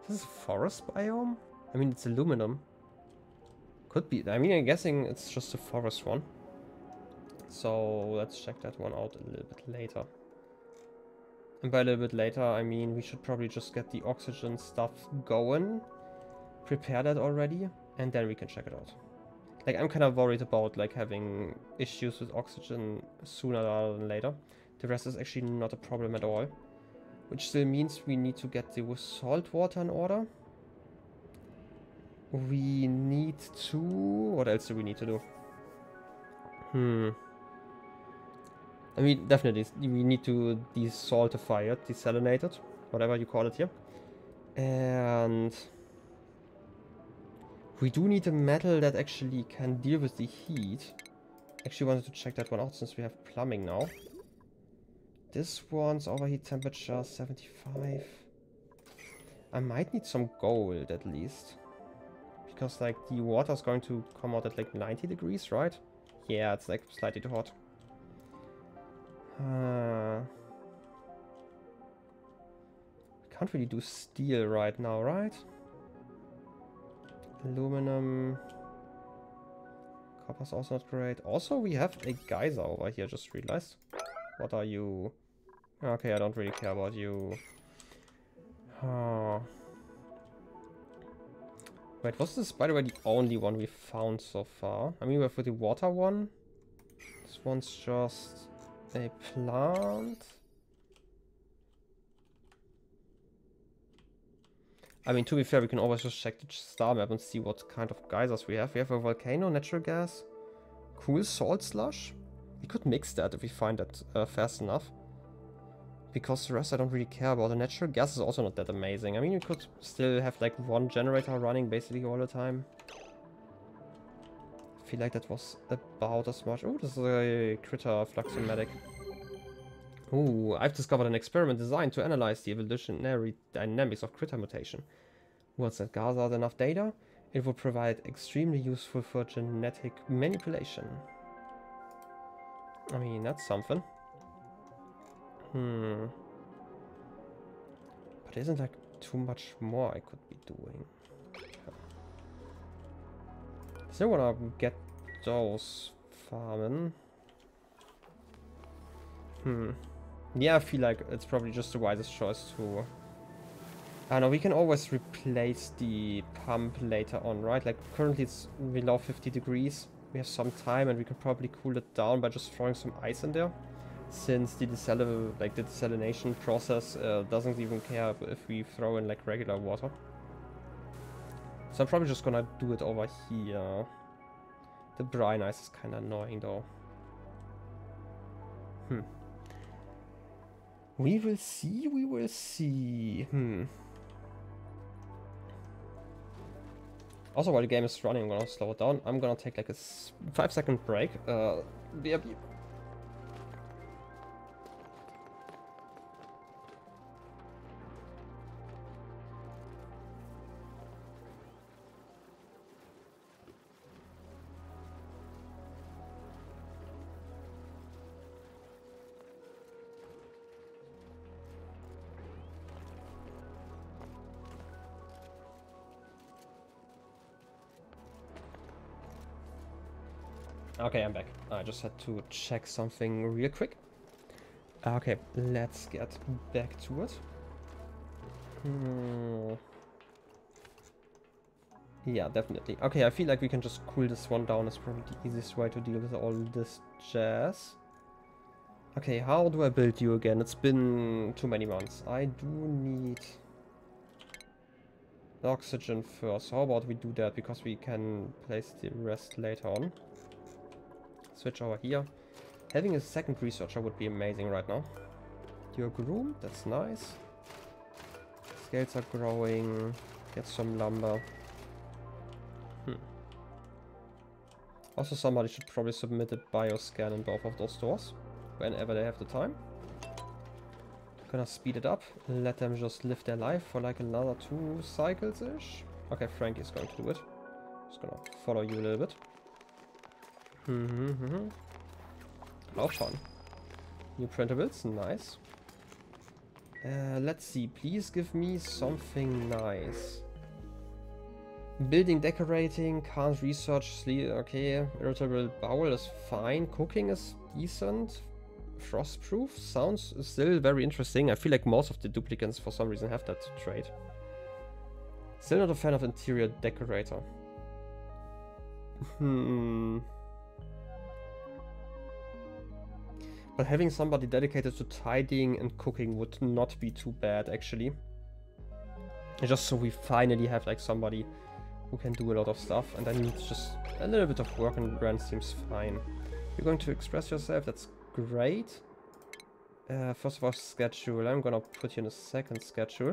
Is this a forest biome? I mean, it's aluminum. Could be. I mean, I'm guessing it's just the forest one. So let's check that one out a little bit later. And by a little bit later, I mean we should probably just get the oxygen stuff going. Prepare that already, and then we can check it out. Like, I'm kind of worried about like having issues with oxygen sooner rather than later. The rest is actually not a problem at all. Which still means we need to get the salt water in order. We need to... What else do we need to do? I mean, definitely, we need to desaltify it, desalinate it, whatever you call it here. And... we do need a metal that actually can deal with the heat. Actually wanted to check that one out since we have plumbing now. This one's overheat temperature 75. I might need some gold at least. Because like the water is going to come out at like 90 degrees, right? Yeah, it's like slightly too hot. Can't really do steel right now, right? Aluminum. Copper's also not great. Also, we have a geyser over here, just realized. What are you? Okay, I don't really care about you. Wait, was this, by the way, the only one we found so far? I mean, we have the water one. This one's just a plant. I mean, to be fair, we can always just check the star map and see what kind of geysers we have. We have a volcano, natural gas, cool salt slush. We could mix that if we find that fast enough. Because the rest I don't really care about. The natural gas is also not that amazing. I mean, you could still have like one generator running basically all the time. I feel like that was about as much. Oh, this is a critter fluxomatic. Ooh, I've discovered an experiment designed to analyze the evolutionary dynamics of critter mutation. Once it gathers enough data, it will provide extremely useful for genetic manipulation. I mean, that's something. But isn't like too much more I could be doing? Still wanna get those farming. Yeah, I feel like it's probably just the wisest choice to... I don't know, we can always replace the pump later on, right? Like, currently it's below 50 degrees. We have some time and we could probably cool it down by just throwing some ice in there. Since the desalination process doesn't even care if we throw in like regular water. So I'm probably just gonna do it over here. The brine ice is kinda annoying though. We will see, we will see. Also, while the game is running, I'm gonna slow it down. I'm gonna take like a 5-second break. BRB. Okay, I'm back. I just had to check something real quick. Okay, let's get back to it. Yeah, definitely. Okay, I feel like we can just cool this one down. It's probably the easiest way to deal with all this jazz. Okay, how do I build you again? It's been too many months. I do need the oxygen first. How about we do that, because we can place the rest later on. Switch over here. Having a second researcher would be amazing right now. You're groomed, that's nice. Scales are growing. Get some lumber. Also, somebody should probably submit a bioscan in both of those stores whenever they have the time. Gonna speed it up. Let them just live their life for like another 2 cycles-ish. Okay, Frankie's going to do it. Just gonna follow you a little bit. How fun. New printables, nice. Let's see, please give me something nice. Building, decorating, can't research, sleep, okay. Irritable bowel is fine. Cooking is decent. Frostproof sounds still very interesting. I feel like most of the duplicants for some reason have that trait. Still not a fan of interior decorator. But having somebody dedicated to tidying and cooking would not be too bad, actually. Just so we finally have like somebody who can do a lot of stuff, and then it's just a little bit of work and rent seems fine. You're going to express yourself, that's great. First of all, schedule. I'm gonna put you in a second schedule.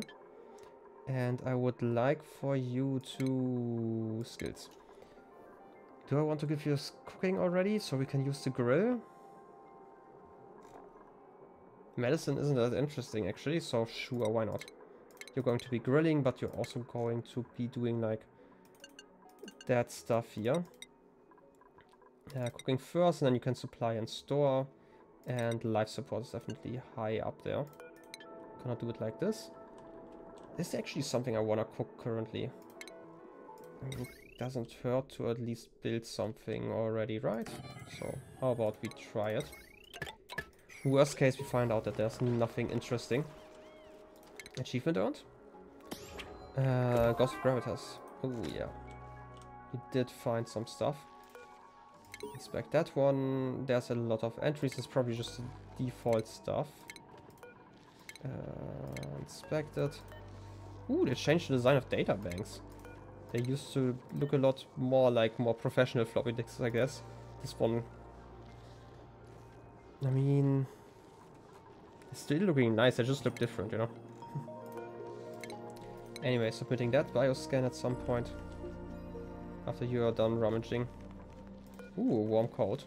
And I would like for you to... skills. Do I want to give you cooking already, so we can use the grill? Medicine isn't that interesting, actually, so sure, why not? You're going to be grilling, but you're also going to be doing, like, that stuff here. Cooking first, and then you can supply and store. And life support is definitely high up there. Gonna do it like this. This is actually something I wanna cook currently. I mean, it doesn't hurt to at least build something already, right? So, how about we try it? Worst case, we find out that there's nothing interesting. Achievement earned? Ghost of Gravitas. Oh, yeah. We did find some stuff. Inspect that one. There's a lot of entries. It's probably just the default stuff. Inspect it. Ooh, they changed the design of data banks. They used to look a lot more like more professional floppy disks, I guess. This one, I mean, it's still looking nice. They just look different, you know. Anyway, submitting that bioscan at some point after you are done rummaging. Ooh, warm coat.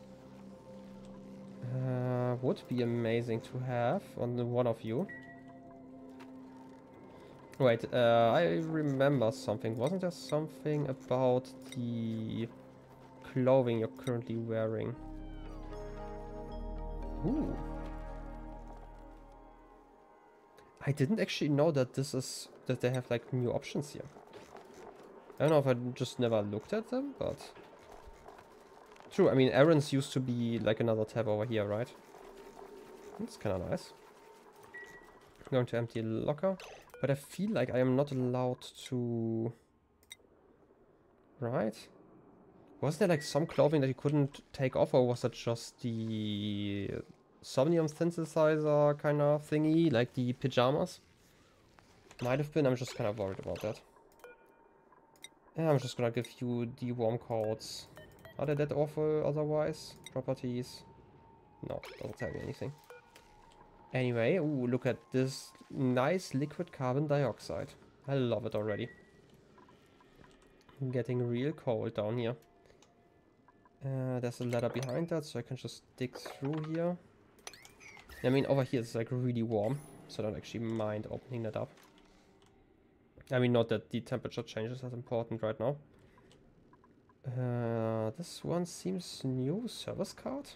Would be amazing to have on the one of you. Wait, I remember something. Wasn't there something about the clothing you're currently wearing? Ooh. I didn't actually know that that they have like new options here. I don't know if I just never looked at them, but... True, I mean, errands used to be like another tab over here, right? That's kind of nice. I'm going to empty a locker, but I feel like I am not allowed to... Right? Was there like some clothing that you couldn't take off, or was that just the Somnium synthesizer kind of thingy, like the pajamas? Might have been, I'm just kind of worried about that. Yeah, I'm just gonna give you the warm coats. Are they that awful otherwise? Properties? No, doesn't tell me anything. Anyway, ooh, look at this nice liquid carbon dioxide. I love it already. I'm getting real cold down here. There's a ladder behind that, so I can just dig through here. I mean, over here it's like really warm, so I don't actually mind opening that up. I mean, not that the temperature change is as important right now. This one seems new. Service card?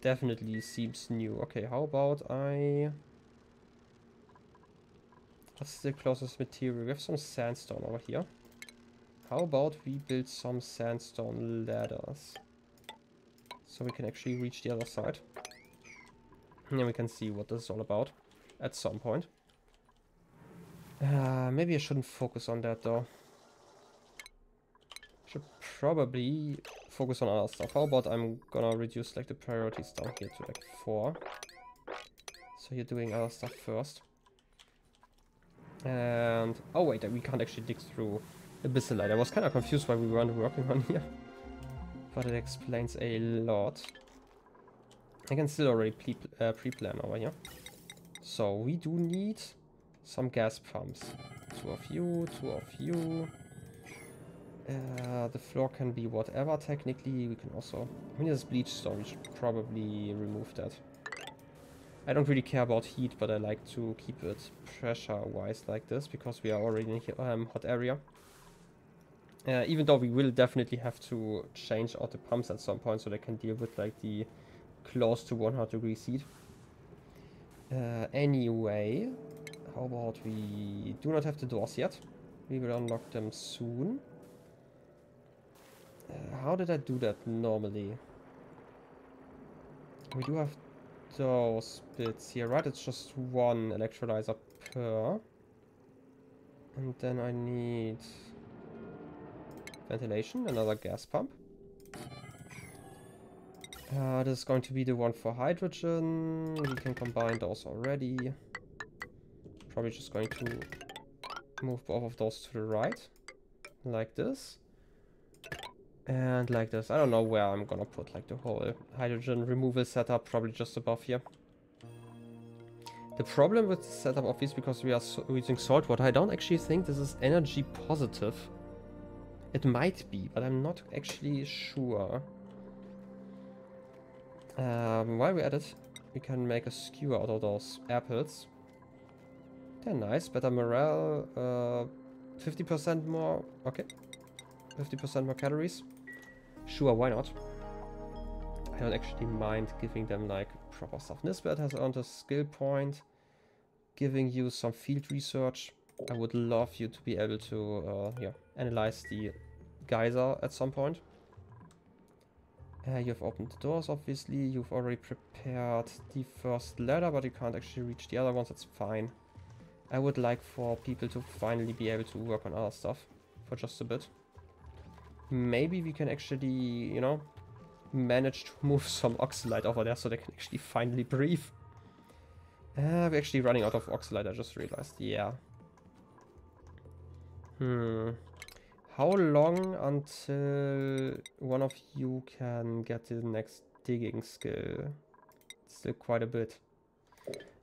Definitely seems new. Okay, how about what's the closest material? We have some sandstone over here. How about we build some sandstone ladders? So we can actually reach the other side. And then we can see what this is all about at some point. Maybe I shouldn't focus on that though. Should probably focus on other stuff. How about I'm gonna reduce like the priorities down here to like 4. So you're doing other stuff first. And oh wait, we can't actually dig through Abyssalite. I was kind of confused why we weren't working on here. But it explains a lot. I can still already pre-plan over here. So we do need some gas pumps. 2 of you, 2 of you. The floor can be whatever technically. We can also... I mean, there's bleach stone. We should probably remove that. I don't really care about heat, but I like to keep it pressure-wise like this, because we are already in a hot area. Even though we will definitely have to change out the pumps at some point so they can deal with like the close to 100 degrees heat. Anyway, How about we do not have the doors yet? We will unlock them soon. How did I do that normally? We do have those bits here, right? It's just one electrolyzer per. And then I need ventilation, another gas pump. This is going to be the one for hydrogen. We can combine those already. Probably just going to move both of those to the right. Like this. And like this. I don't know where I'm gonna put like the whole hydrogen removal setup. Probably just above here. The problem with the setup, obviously, because we are using salt water, I don't actually think this is energy positive. It might be, but I'm not actually sure. While we're at it, we can make a skewer out of those apples. They're nice, better morale, 50% more, okay. 50% more calories. Sure, why not? I don't actually mind giving them like proper stuff. Nisbet has earned a skill point. Giving you some field research. I would love you to be able to analyze the geyser at some point. You have opened the doors, obviously. You've already prepared the first ladder, but you can't actually reach the other ones. That's fine. I would like for people to finally be able to work on other stuff for just a bit. Maybe we can actually, you know, manage to move some oxalite over there so they can actually finally breathe. We're actually running out of oxalite, I just realized. Yeah. How long until one of you can get the next digging skill? Still quite a bit.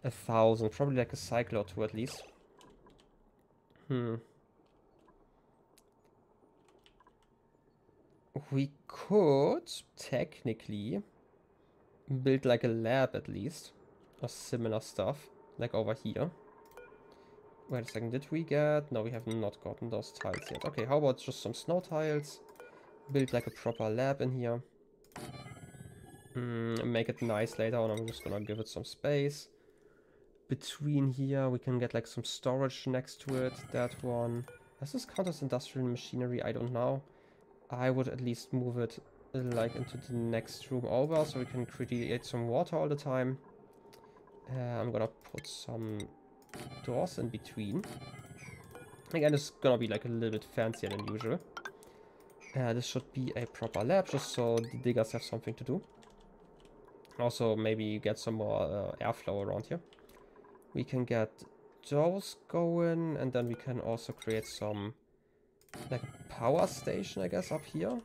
1,000, probably like a cycle or two at least. We could technically build like a lab at least. Or similar stuff. Like over here. Wait a second, did we get... No, we have not gotten those tiles yet. Okay, how about just some snow tiles? Build like a proper lab in here. Make it nice later on. I'm just gonna give it some space. Between here, we can get like some storage next to it. That one. Does this count as industrial machinery? I don't know. I would at least move it like into the next room over so we can create some water all the time. I'm gonna put some doors in between. Again, it's gonna be like a little bit fancier than usual. This should be a proper lab, just so the diggers have something to do. Also, maybe get some more airflow around here. We can get those going, and then we can also create some like power station, I guess, up here.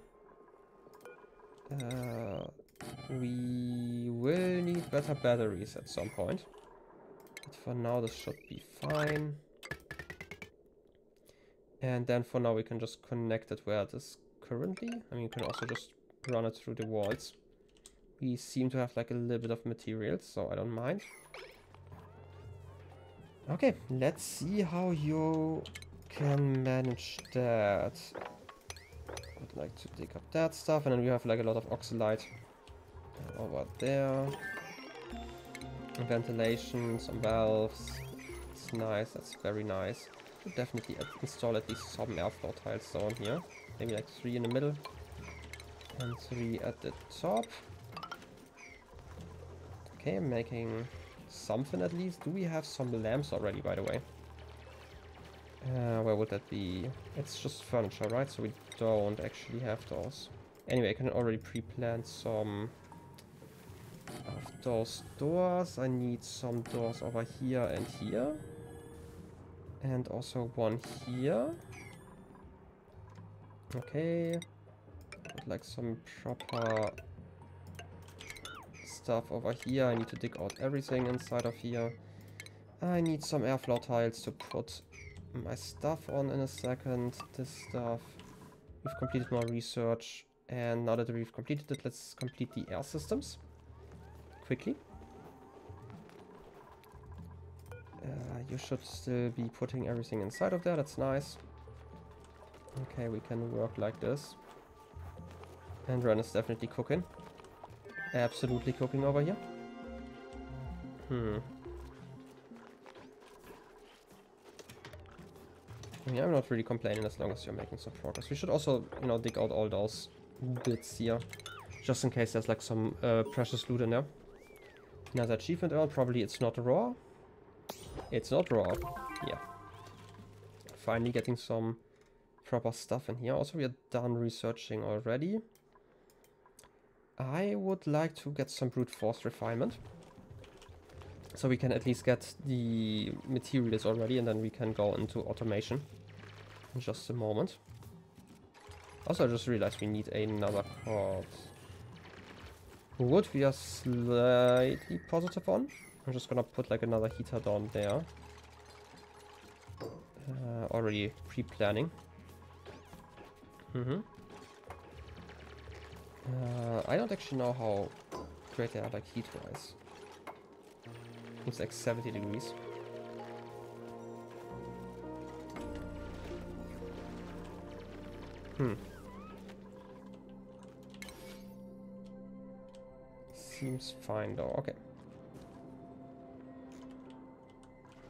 We will need better batteries at some point. But for now, this should be fine. And then for now, we can just connect it where it is currently. I mean, you can also just run it through the walls. We seem to have like a little bit of materials, so I don't mind. Okay, let's see how you can manage that. I would like to dig up that stuff, and then we have like a lot of oxalite over there. Ventilation, some valves. It's nice, that's very nice. Should definitely install at least some airflow tiles down here. Maybe like 3 in the middle and 3 at the top. Okay, I'm making something at least. Do we have some lamps already, by the way? Where would that be? It's just furniture, right? So we don't actually have those. Anyway, I can already pre-plan some of those doors. I need some doors over here and here. And also one here. Okay. Would like some proper stuff over here. I need to dig out everything inside of here. I need some airflow tiles to put my stuff on in a second. This stuff. We've completed more research. And now that we've completed it, let's complete the air systems. Quickly. You should still be putting everything inside of there. That's nice. Okay, we can work like this. And Ren is definitely cooking. Absolutely cooking over here. I mean, I'm not really complaining as long as you're making some progress. We should also, you know, dig out all those bits here, just in case there's like some precious loot in there. Another achievement earned. Probably it's not raw. It's not raw. Yeah. Finally getting some proper stuff in here. Also, we are done researching already. I would like to get some brute force refinement, so we can at least get the materials already, and then we can go into automation in just a moment. Also, I just realized we need another cord. Wood we are slightly positive on. I'm just gonna put like another heater down there. Already pre-planning. I don't actually know how great they are like heat-wise. It's like 70 degrees. Seems fine though. Okay.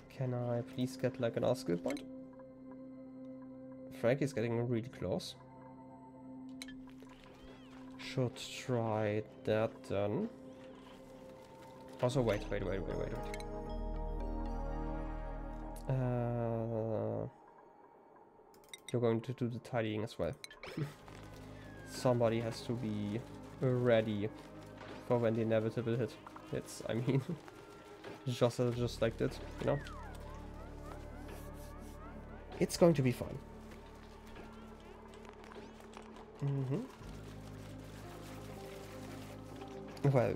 Can I please get like another skill point? Frankie's getting really close. Should try that then. Also, wait. You're going to do the tidying as well. Somebody has to be ready for when the inevitable hits. I mean, just like that, you know. It's going to be fun. Well,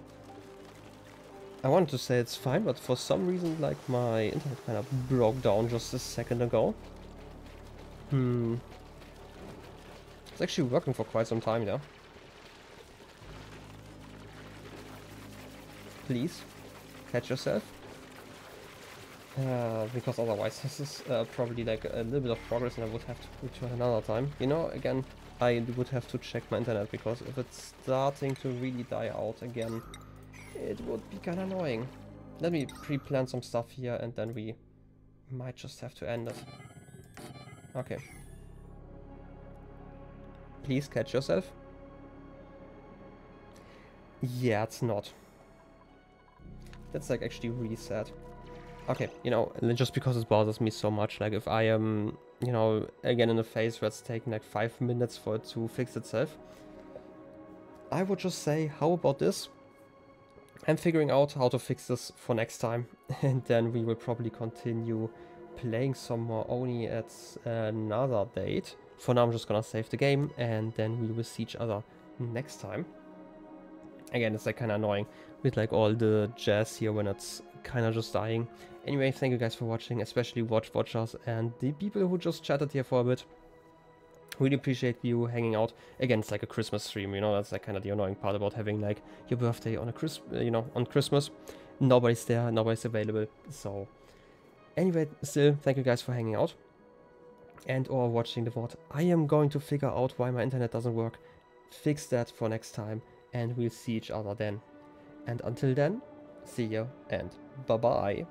I wanted to say it's fine, but for some reason, like, my internet kind of broke down just a second ago. It's actually working for quite some time now. Please, catch yourself. Because otherwise this is probably like a little bit of progress and I would have to put to another time. You know, again, I would have to check my internet, because if it's starting to really die out again, it would be kind of annoying. Let me pre-plan some stuff here and then we might just have to end it. Okay. Please catch yourself. Yeah, it's not. That's like actually really sad. Okay, you know, just because it bothers me so much, like if I am, you know, again in a phase where it's taking like 5 minutes for it to fix itself, I would just say, how about this? I'm figuring out how to fix this for next time, and then we will probably continue playing some more ONI at another date. For now, I'm just gonna save the game, and then we will see each other next time. Again, it's like kind of annoying with like all the jazz here when it's kind of just dying. Anyway, thank you guys for watching, especially watchers and the people who just chatted here for a bit. Really appreciate you hanging out. Again, it's like a Christmas stream, you know, that's like kind of the annoying part about having like your birthday on a on Christmas. Nobody's there, nobody's available. So anyway, still, thank you guys for hanging out and or watching the VOD. I am going to figure out why my internet doesn't work, fix that for next time, and we'll see each other then. And until then, see you and bye-bye.